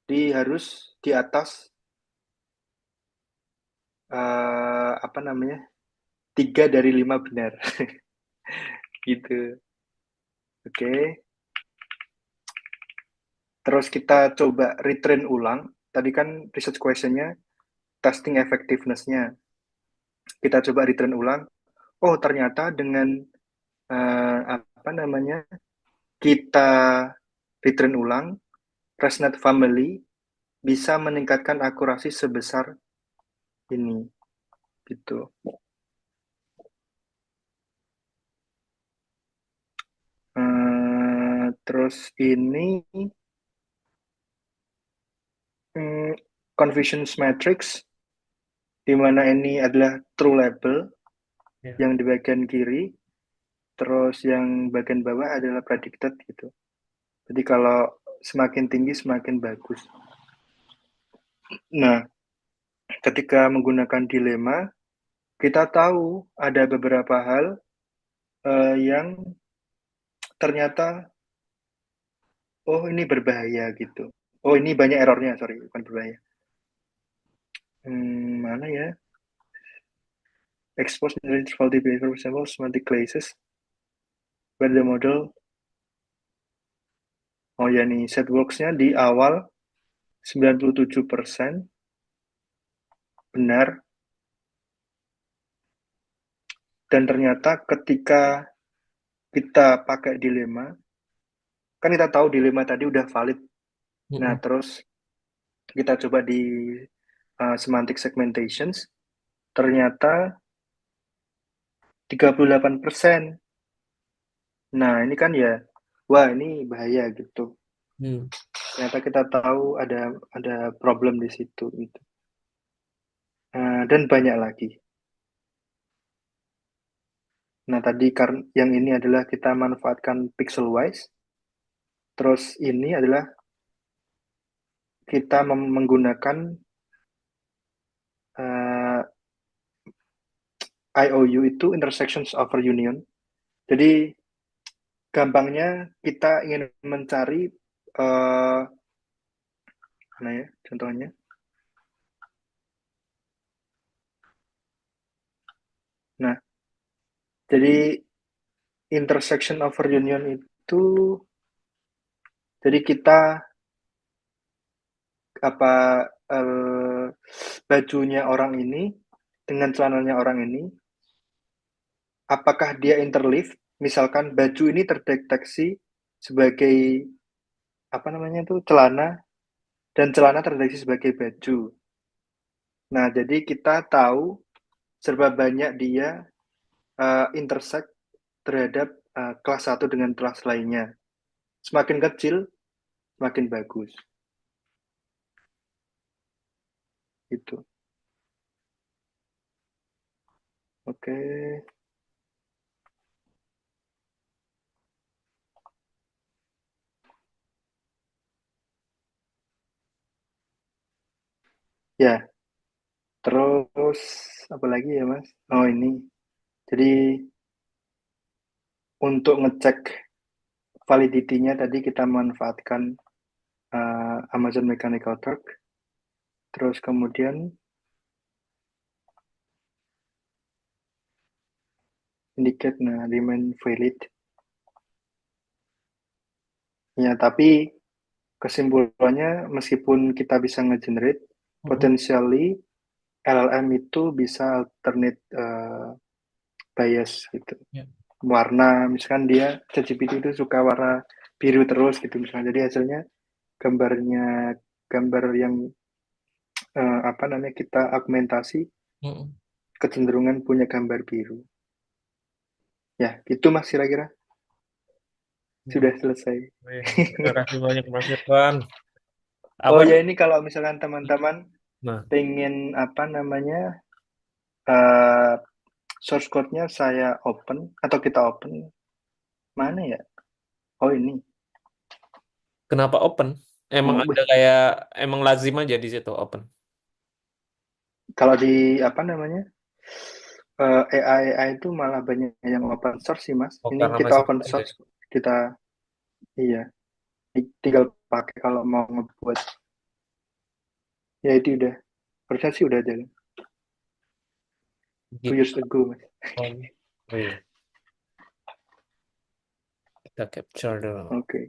Jadi harus di atas apa namanya 3 dari 5 benar gitu. Oke. Terus kita coba retrain ulang. Tadi kan research question-nya testing effectiveness-nya. Kita coba retrain ulang. Oh ternyata dengan apa namanya kita retrain ulang, ResNet family bisa meningkatkan akurasi sebesar ini gitu. Terus ini confusion matrix, di mana ini adalah true label Ya. yang di bagian kiri, terus yang bagian bawah adalah predicted gitu. Jadi kalau semakin tinggi semakin bagus. Nah, ketika menggunakan dilema, kita tahu ada beberapa hal yang ternyata oh ini berbahaya gitu. Oh ini banyak errornya, sorry bukan berbahaya. Mana ya? Expose faulty behavior resembles semantic classes where the model. Oh ya nih, set works-nya di awal 97% benar, dan ternyata ketika kita pakai dilema, kan kita tahu dilema tadi udah valid. Nah, Mm-mm. terus kita coba di semantic segmentations, ternyata 38%. Nah, ini kan ya, wah ini bahaya gitu. Hmm. Ternyata kita tahu ada problem di situ gitu. Dan banyak lagi. Nah, tadi yang ini adalah kita manfaatkan pixel wise. Terus ini adalah kita menggunakan IOU itu intersections over union. Jadi gampangnya kita ingin mencari mana ya contohnya. Nah, jadi intersection over union itu jadi kita apa bajunya orang ini dengan celananya orang ini, apakah dia interleave? Misalkan baju ini terdeteksi sebagai apa namanya itu celana dan celana terdeteksi sebagai baju. Nah, jadi kita tahu serba banyak dia intersect terhadap kelas satu dengan kelas lainnya. Semakin kecil, semakin bagus. Gitu. Oke. Ya, terus apa lagi ya, Mas? Oh, ini. Jadi untuk ngecek validity-nya tadi kita manfaatkan Amazon Mechanical Turk. Terus kemudian indicate nah remain valid. Ya, tapi kesimpulannya meskipun kita bisa nge-generate Mm-mm. potentially LLM itu bisa alternate bias gitu. Ya. Warna misalkan dia ChatGPT itu suka warna biru terus gitu misalnya. Jadi hasilnya gambarnya gambar yang apa namanya kita augmentasi Mm-mm. kecenderungan punya gambar biru. Ya, itu Mas kira-kira Mm. sudah selesai. Wih, terima kasih banyak Mas Irfan. Oh Apa? ya ini kalau misalkan teman-teman Nah, pengen apa namanya uh, source code-nya saya open atau kita open mana ya? Oh ini kenapa open? Emang oh, ada kayak emang lazim aja di situ open. kalau di apa namanya AI itu malah banyak yang open source sih Mas. Oh, Ini karena kita masih open baru ya. source kita iya tinggal pakai kalau mau ngebuat ya itu udah harusnya sih udah jalan 2 years Gitu. ago Mas. Wih, kita capture dulu. Oke.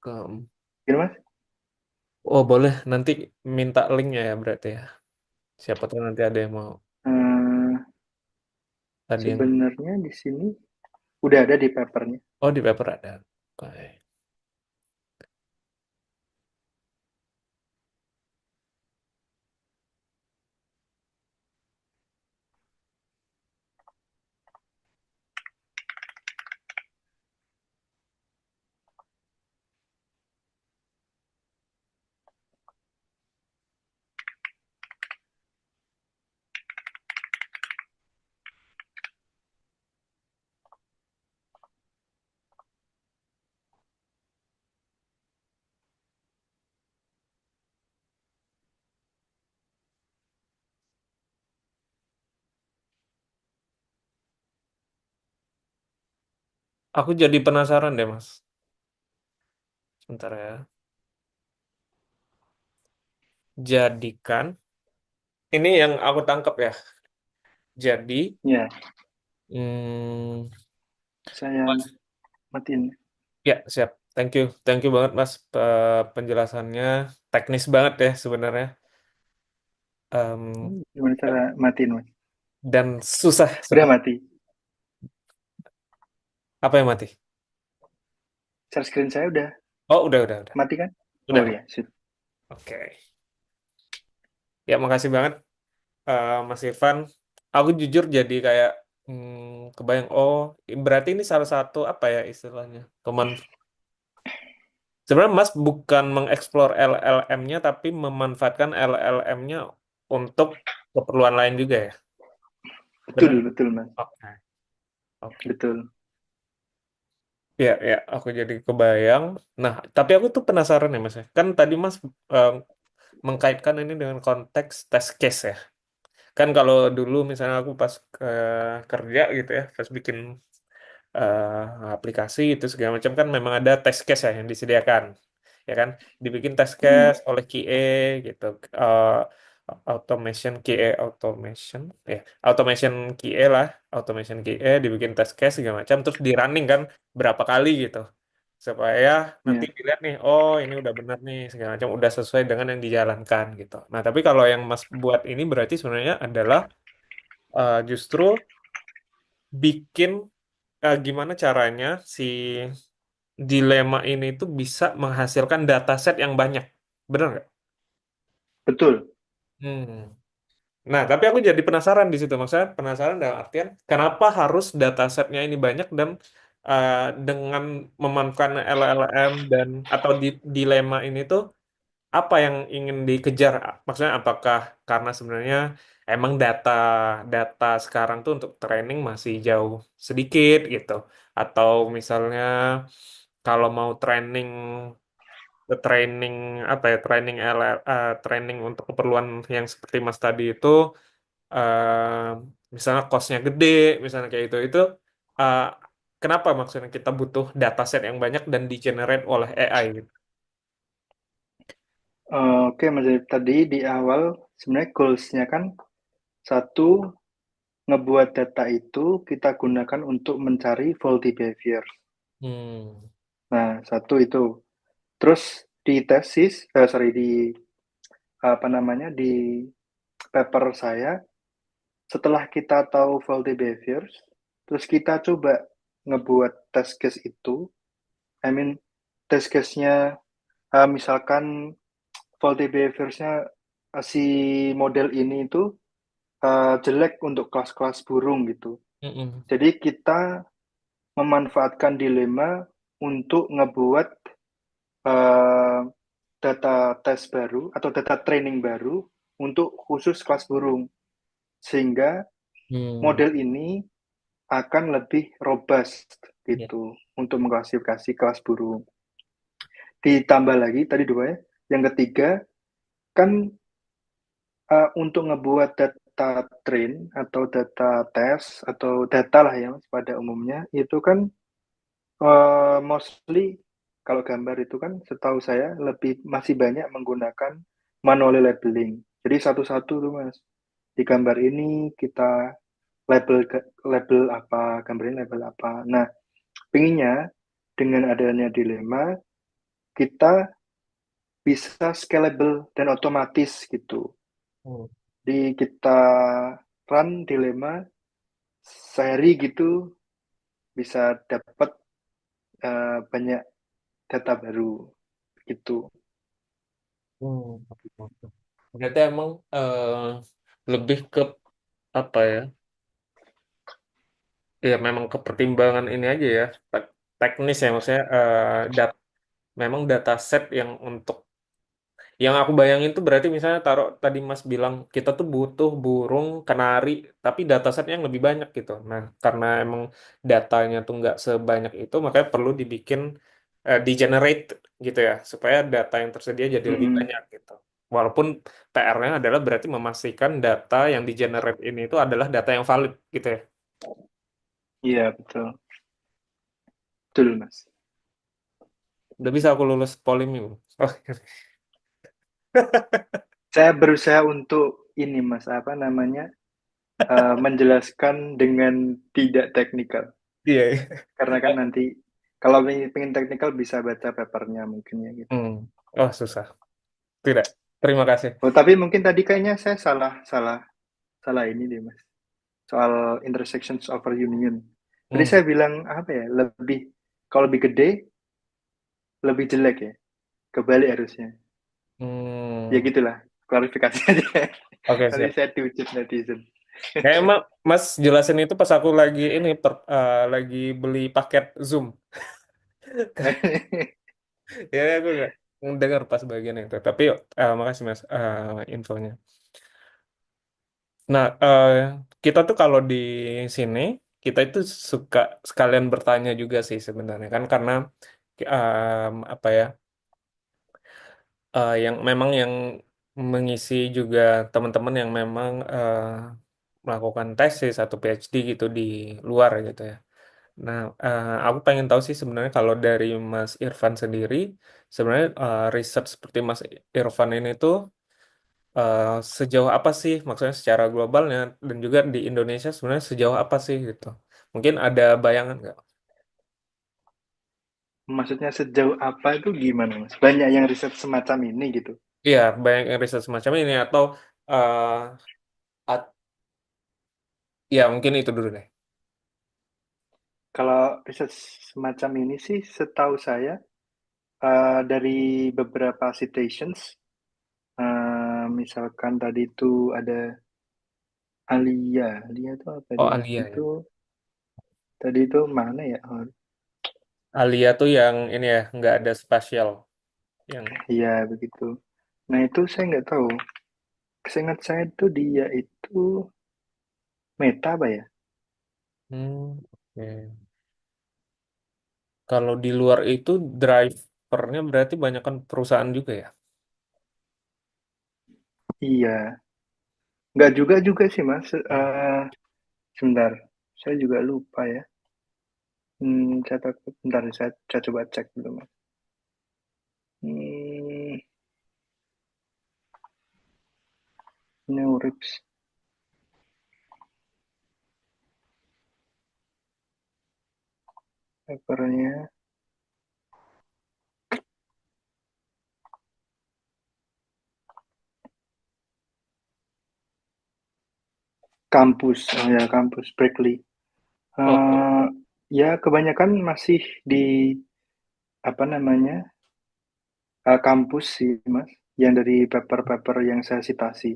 Ke- Gimana Mas? Oh, boleh nanti minta linknya ya berarti ya. Siapa tahu nanti ada yang mau Eh, tadi yang sebenarnya di sini udah ada di papernya. oh di paper ada. Oke. Aku jadi penasaran deh, Mas. Sebentar ya. Jadikan ini yang aku tangkap ya. Jadi, Ya, hmm, saya Mas. matiin. Ya, siap. Thank you banget, Mas. Penjelasannya teknis banget ya sebenarnya. Em, Gimana cara matiin Mas? dan susah Udah sebenarnya. mati. Apa yang mati? Share screen saya udah Oh, udah. mati kan? Oh Udah. iya, sip. Oke. Ya, makasih banget, Mas Irfan. Aku jujur jadi kayak kebayang. Oh, berarti ini salah satu apa ya istilahnya? Sebenarnya Mas bukan mengeksplor LLM-nya, tapi memanfaatkan LLM-nya untuk keperluan lain juga ya? Betul, Benar? betul Mas. Oke, oke. Betul. Ya, aku jadi kebayang. Nah, tapi aku tuh penasaran ya Mas ya. Kan tadi Mas eh, mengkaitkan ini dengan konteks test case ya. Kan kalau dulu misalnya aku pas kerja gitu ya, pas bikin aplikasi itu segala macam kan memang ada test case ya yang disediakan, ya kan? Dibikin test Hmm, case oleh QA gitu, eh, automation QA automation, ya automation QA lah, automation QA dibikin test case segala macam, terus di running kan berapa kali gitu, supaya nanti ya, dilihat nih, oh ini udah benar nih segala macam, udah sesuai dengan yang dijalankan gitu. Nah tapi kalau yang Mas buat ini berarti sebenarnya adalah justru bikin gimana caranya si dilema ini tuh bisa menghasilkan dataset yang banyak. Bener nggak? betul. Hmm. Nah, tapi aku jadi penasaran di situ. Maksudnya penasaran dalam artian kenapa harus datasetnya ini banyak dan uh, dengan memanfaatkan LLM dan atau dilema ini tuh apa yang ingin dikejar? Maksudnya apakah karena sebenarnya emang data sekarang tuh untuk training masih jauh sedikit gitu, atau misalnya kalau mau training apa ya, training untuk keperluan yang seperti Mas tadi itu, misalnya costnya gede, misalnya kayak itu uh, kenapa maksudnya kita butuh dataset yang banyak dan di generate oleh AI gitu. Oke, Mas Arif. Tadi di awal sebenarnya goals-nya kan satu, ngebuat data itu kita gunakan untuk mencari faulty behavior. Hmm. Nah, satu itu. Terus di tesis, sorry, di apa namanya, di paper saya, setelah kita tahu faulty behaviors, terus kita coba ngebuat test case itu, I mean, test case-nya, misalkan faulty behaviorsnya si model ini itu jelek untuk kelas-kelas burung gitu. Mm-mm. Jadi kita memanfaatkan dilema untuk ngebuat uh, data tes baru atau data training baru untuk khusus kelas burung. Sehingga Hmm. model ini akan lebih robust Ya. gitu untuk mengklasifikasi kelas burung. Ditambah lagi tadi dua ya. Yang ketiga kan untuk ngebuat data train atau data test atau data lah ya Mas, pada umumnya itu kan mostly kalau gambar itu kan setahu saya lebih masih banyak menggunakan manual labeling. Jadi satu-satu tuh Mas. Di gambar ini kita label label apa, gambar ini label apa. Nah, pinginnya dengan adanya dilema kita bisa scalable dan otomatis gitu. Hmm. Di kita run dilema sehari gitu bisa dapat banyak data baru gitu. Hmm. Berarti emang lebih ke apa ya? Ya memang kepertimbangan ini aja ya, teknis ya maksudnya memang dataset yang untuk yang aku bayangin tuh berarti misalnya taruh tadi Mas bilang kita tuh butuh burung kanari tapi datasetnya yang lebih banyak gitu. Nah, karena emang datanya tuh nggak sebanyak itu makanya perlu dibikin di generate gitu ya supaya data yang tersedia jadi lebih Mm-mm. banyak gitu. Walaupun PR-nya adalah berarti memastikan data yang di generate ini itu adalah data yang valid gitu ya. Iya betul, betul mas. Udah bisa aku lulus polimi. Oh, Saya berusaha untuk ini mas apa namanya menjelaskan dengan tidak teknikal iya. karena kan nanti kalau pengen teknikal bisa baca papernya mungkin ya gitu. Hmm. Oh, susah. Tidak. Terima kasih. Oh tapi mungkin tadi kayaknya saya salah salah salah ini deh mas soal intersections over union. Tadi Hmm. saya bilang apa ya lebih kalau lebih gede lebih jelek ya kebalik harusnya. Ya Hmm. gitulah klarifikasi aja. Oke, Nanti siap. saya dihujat netizen. Kayak Mas jelasin itu pas aku lagi ini lagi beli paket Zoom. Ya, aku nggak dengar pas bagian itu. Tapi makasih Mas infonya. Nah, kita tuh kalau di sini kita itu suka sekalian bertanya juga sih sebenarnya kan karena apa ya, yang memang yang mengisi juga teman-teman yang memang melakukan tesis atau PhD gitu di luar gitu ya. Nah, aku pengen tahu sih sebenarnya kalau dari Mas Irfan sendiri, sebenarnya riset seperti Mas Irfan ini tuh eh, sejauh apa sih, maksudnya secara globalnya dan juga di Indonesia sebenarnya sejauh apa sih gitu. Mungkin ada bayangan nggak? Maksudnya sejauh apa itu gimana, Mas? Banyak yang riset semacam ini gitu. Iya, banyak yang riset semacam ini atau eh at- ya mungkin itu dulu deh. Kalau riset semacam ini sih setahu saya dari beberapa citations, misalkan tadi itu ada Alia, Alia itu apa Oh, dia? Alia ya. Itu tadi itu mana ya? Oh, Alia tuh yang ini ya, nggak ada spasial. Yang, iya begitu. Nah itu saya nggak tahu. Seingat saya itu dia itu Meta apa ya? oke. Kalau di luar itu drivernya berarti banyak kan perusahaan juga ya. Iya, nggak juga juga sih Mas. Sebentar, saya juga lupa ya. Saya takut, bentar saya coba cek dulu Mas. Hmm, Neurips papernya kampus, oh ya kampus Berkeley. Oke. Eh, ya kebanyakan masih di apa namanya kampus sih Mas, yang dari paper-paper yang saya citasi.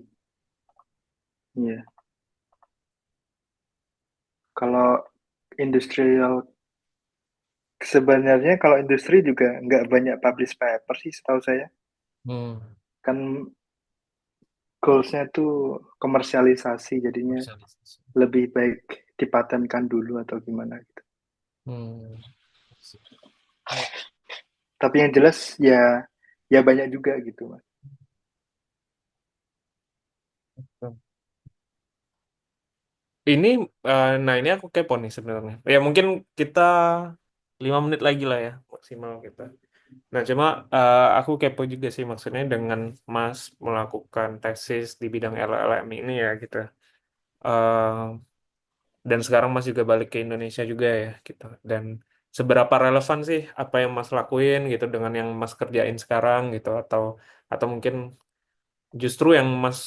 Iya, kalau industrial sebenarnya kalau industri juga nggak banyak publish paper sih setahu saya. Hmm, Kan goals-nya tuh komersialisasi, jadinya komersialisasi. lebih baik dipatenkan dulu atau gimana gitu. Hmm. Oh, Tapi yang jelas ya ya banyak juga gitu Mas. oke. Ini, nah ini aku kepo nih sebenarnya. Ya mungkin kita 5 menit lagi lah ya maksimal kita. Nah cuma aku kepo juga sih maksudnya dengan Mas melakukan tesis di bidang LLM ini ya gitu. Eh, dan sekarang Mas juga balik ke Indonesia juga ya gitu. Dan seberapa relevan sih apa yang Mas lakuin gitu dengan yang Mas kerjain sekarang gitu atau mungkin justru yang Mas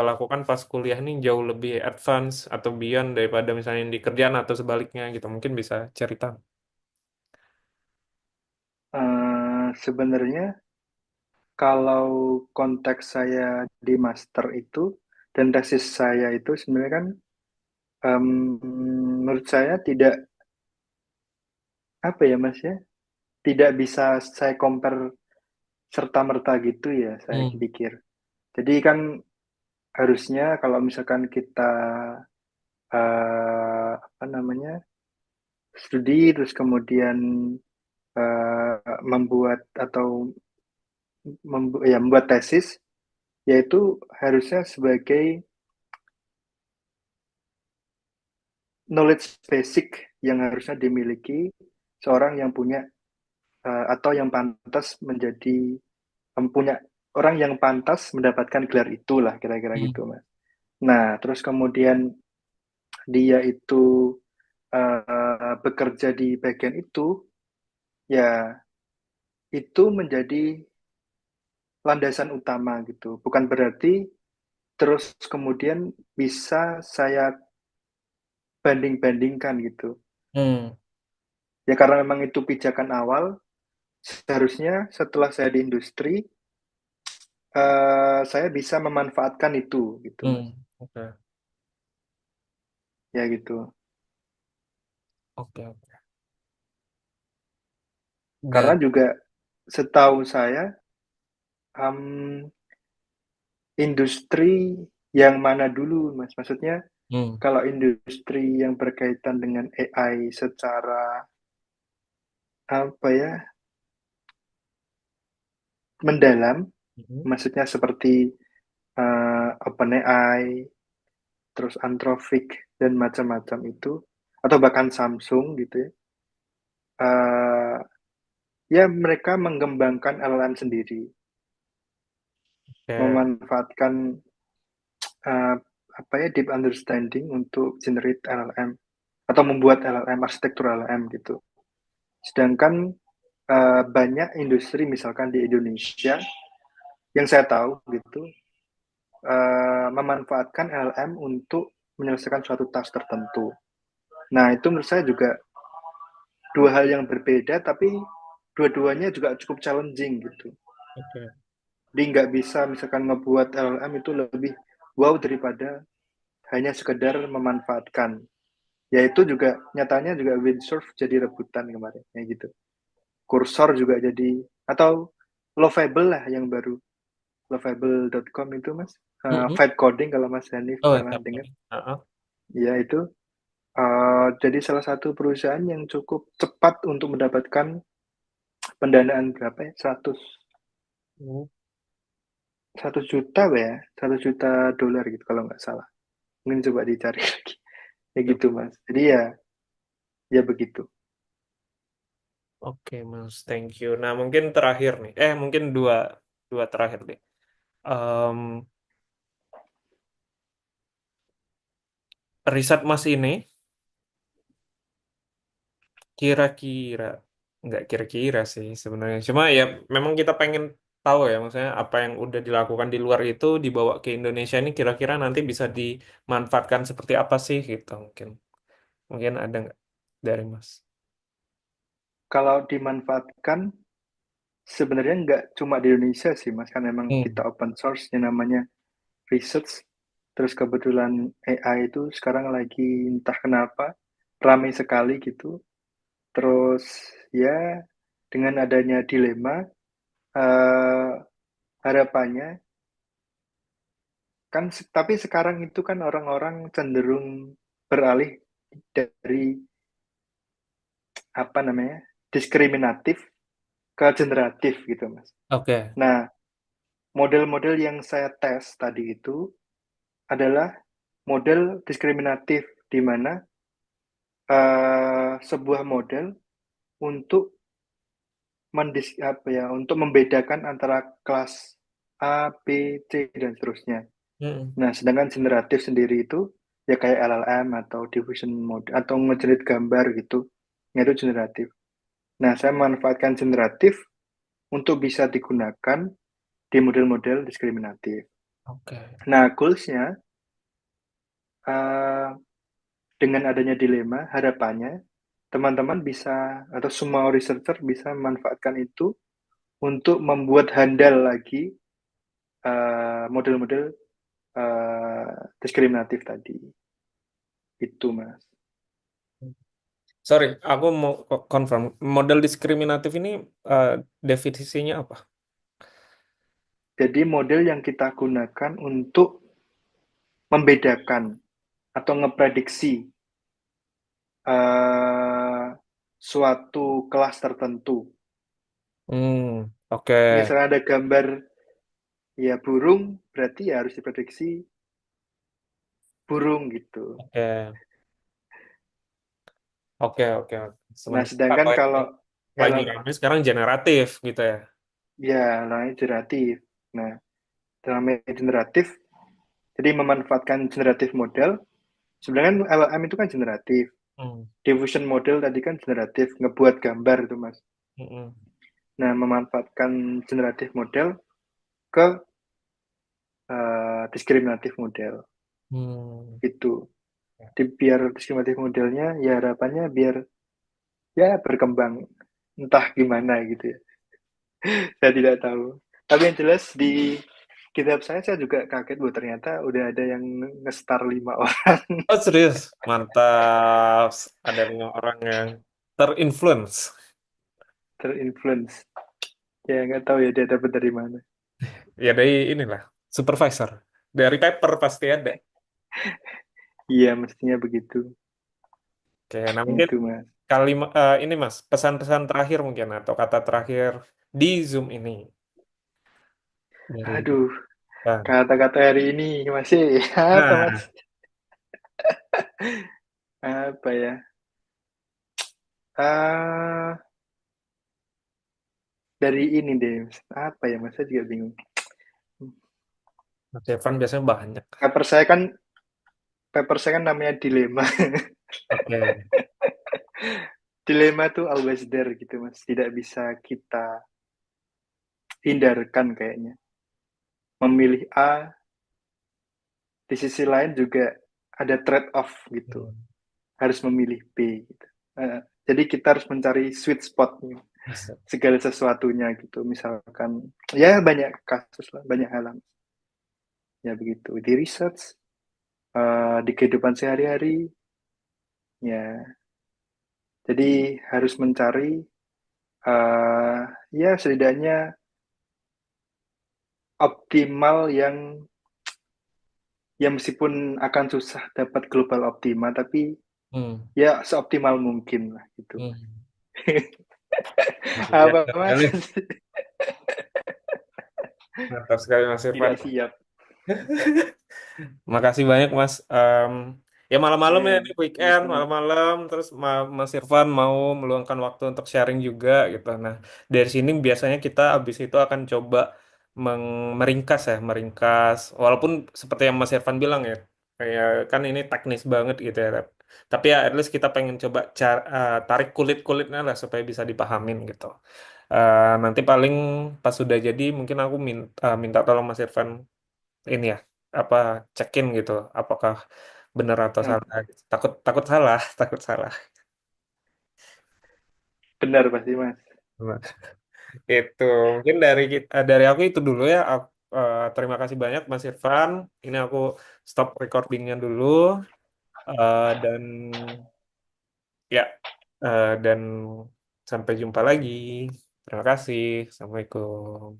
lakukan pas kuliah nih jauh lebih advance atau beyond daripada misalnya yang di kerjaan atau sebaliknya gitu. Mungkin bisa cerita. Sebenarnya kalau konteks saya di master itu dan tesis saya itu sebenarnya kan menurut saya tidak apa ya Mas ya, tidak bisa saya compare serta-merta gitu ya saya Hmm. pikir. Jadi kan harusnya kalau misalkan kita apa namanya studi terus kemudian membuat atau membuat tesis, yaitu harusnya sebagai knowledge basic yang harusnya dimiliki seorang yang punya atau yang pantas menjadi punya orang yang pantas mendapatkan gelar itulah kira-kira Hmm. gitu Mas. Nah terus kemudian dia itu bekerja di bagian itu, ya itu menjadi landasan utama gitu. Bukan berarti terus kemudian bisa saya banding-bandingkan gitu. Hmm. Ya karena memang itu pijakan awal, seharusnya setelah saya di industri, saya bisa memanfaatkan itu gitu Mas. Hmm. Oke. Ya gitu. Oke. Oke. Karena Dan juga setahu saya, em, industri yang mana dulu Mas? Maksudnya hmm. kalau industri yang berkaitan dengan AI secara apa ya, mendalam, Hmm. maksudnya seperti OpenAI, terus Anthropic dan macam-macam itu, atau bahkan Samsung gitu ya. Eh, Ya mereka mengembangkan LLM sendiri, Oke, memanfaatkan eh, apa ya deep understanding untuk generate LLM atau membuat LLM arsitektur LLM gitu. Sedangkan banyak industri misalkan di Indonesia yang saya tahu gitu memanfaatkan LLM untuk menyelesaikan suatu task tertentu. Nah itu menurut saya juga dua hal yang berbeda, tapi dua-duanya juga cukup challenging gitu. oke, Jadi nggak bisa misalkan ngebuat LLM itu lebih wow daripada hanya sekedar memanfaatkan. Yaitu juga nyatanya juga windsurf jadi rebutan kemarin, kayak gitu. Kursor juga jadi, atau Lovable lah yang baru, lovable.com itu mas. mm-mm. Vibe coding kalau Mas Hanif Oh, pernah siap. dengar. Heeh. Ya itu jadi salah satu perusahaan yang cukup cepat untuk mendapatkan pendanaan berapa ya? 100 juta ya, 1 juta dolar gitu kalau nggak salah. Mungkin coba dicari lagi. Ya Siap. gitu mas. Jadi ya, ya begitu. Oke, Mas, thank you. Nah, mungkin terakhir nih. Mungkin dua dua terakhir deh. Em, Riset Mas ini kira-kira nggak kira-kira sih sebenarnya. Cuma ya memang kita pengen tahu ya, maksudnya apa yang udah dilakukan di luar itu dibawa ke Indonesia ini kira-kira nanti bisa dimanfaatkan seperti apa sih gitu mungkin. Mungkin ada nggak dari Mas? Kalau dimanfaatkan, sebenarnya nggak cuma di Indonesia sih mas, kan memang kita Hmm. open source yang namanya research. Terus kebetulan AI itu sekarang lagi entah kenapa ramai sekali gitu. Terus ya dengan adanya dilema, eh, harapannya kan, tapi sekarang itu kan orang-orang cenderung beralih dari apa namanya diskriminatif ke generatif gitu mas. Oke. Nah model-model yang saya tes tadi itu adalah model diskriminatif, di mana sebuah model untuk apa ya, untuk membedakan antara kelas A, B, C dan seterusnya. Hmm. Nah, sedangkan generatif sendiri itu ya kayak LLM atau diffusion mode atau ngejerit gambar gitu. Itu generatif. Nah, saya memanfaatkan generatif untuk bisa digunakan di model-model diskriminatif. Oke. Nah, goalsnya uh, dengan adanya dilema, harapannya teman-teman bisa atau semua researcher bisa memanfaatkan itu untuk membuat handal lagi model-model diskriminatif tadi. Itu, Mas. Sorry, aku mau confirm. Model diskriminatif ini eh, definisinya apa? Jadi model yang kita gunakan untuk membedakan atau ngeprediksi uh, suatu kelas tertentu. Oke, Misalnya ada gambar ya burung, berarti ya harus diprediksi burung gitu. oke, oke, oke, oke. Nah, Sementara sedangkan kalau yang kalau lagi LL, ramai sekarang generatif gitu ya. ya namanya generatif. Nah, dalam generatif, jadi memanfaatkan generatif model. Sebenarnya kan LLM itu kan generatif. Hmm, Diffusion model tadi kan generatif, ngebuat gambar itu mas. hmm, Nah, memanfaatkan generatif model ke diskriminatif model hmm. itu. Biar diskriminatif modelnya ya harapannya biar ya berkembang entah gimana gitu ya. Saya tidak tahu. Tapi yang jelas di GitHub saya juga kaget bu, ternyata udah ada yang nge-star 5 orang. Oh serius, mantap. Ada orang yang terinfluence. Terinfluence. Ya nggak tahu ya dia dapat dari mana. Ya dari inilah, supervisor. Dari paper pasti ada. Iya mestinya begitu. Oke, nah mungkin Itu mas. kalimat ini Mas, pesan-pesan terakhir mungkin atau kata terakhir di Zoom ini dari Aduh. Nah, Kata-kata hari ini masih apa Mas? nah, Apa ya? Ah, dari ini deh. Mas. Apa ya Mas? Saya juga bingung. Mas Evan biasanya banyak. Paper saya kan paper saya kan namanya dilema. Oke. Dilema tuh always there gitu Mas. Tidak bisa kita hindarkan kayaknya. Memilih A, di sisi lain juga ada trade off gitu. Hmm. Harus memilih B gitu. Jadi kita harus mencari sweet spot segala sesuatunya gitu. Misalkan ya banyak kasus lah, banyak hal ya begitu. Di research, di kehidupan sehari-hari, ya. Jadi harus mencari ya setidaknya optimal yang ya meskipun akan susah dapat global optimal, tapi Hmm. ya seoptimal mungkin lah gitu. Hmm. Ya, Apa mas? sekali. Mantap sekali Mas Irfan. Tidak siap. Makasih banyak Mas. Ya malam-malam ya Ya, ini weekend, sama-sama. malam-malam terus Mas Irfan mau meluangkan waktu untuk sharing juga gitu. Nah, dari sini biasanya kita habis itu akan coba meringkas ya, meringkas. Walaupun seperti yang Mas Irfan bilang ya, kayak kan ini teknis banget gitu ya. Tapi ya at least kita pengen coba tarik kulit-kulitnya lah supaya bisa dipahamin gitu. Nanti paling pas sudah jadi mungkin aku minta tolong Mas Irfan ini ya apa check-in gitu apakah benar atau Nah, salah gitu. Takut takut salah takut salah. benar pasti mas. Nah, itu mungkin dari aku itu dulu ya. Terima kasih banyak Mas Irfan, ini aku stop recordingnya dulu. Dan ya dan sampai jumpa lagi. Terima kasih. Assalamualaikum.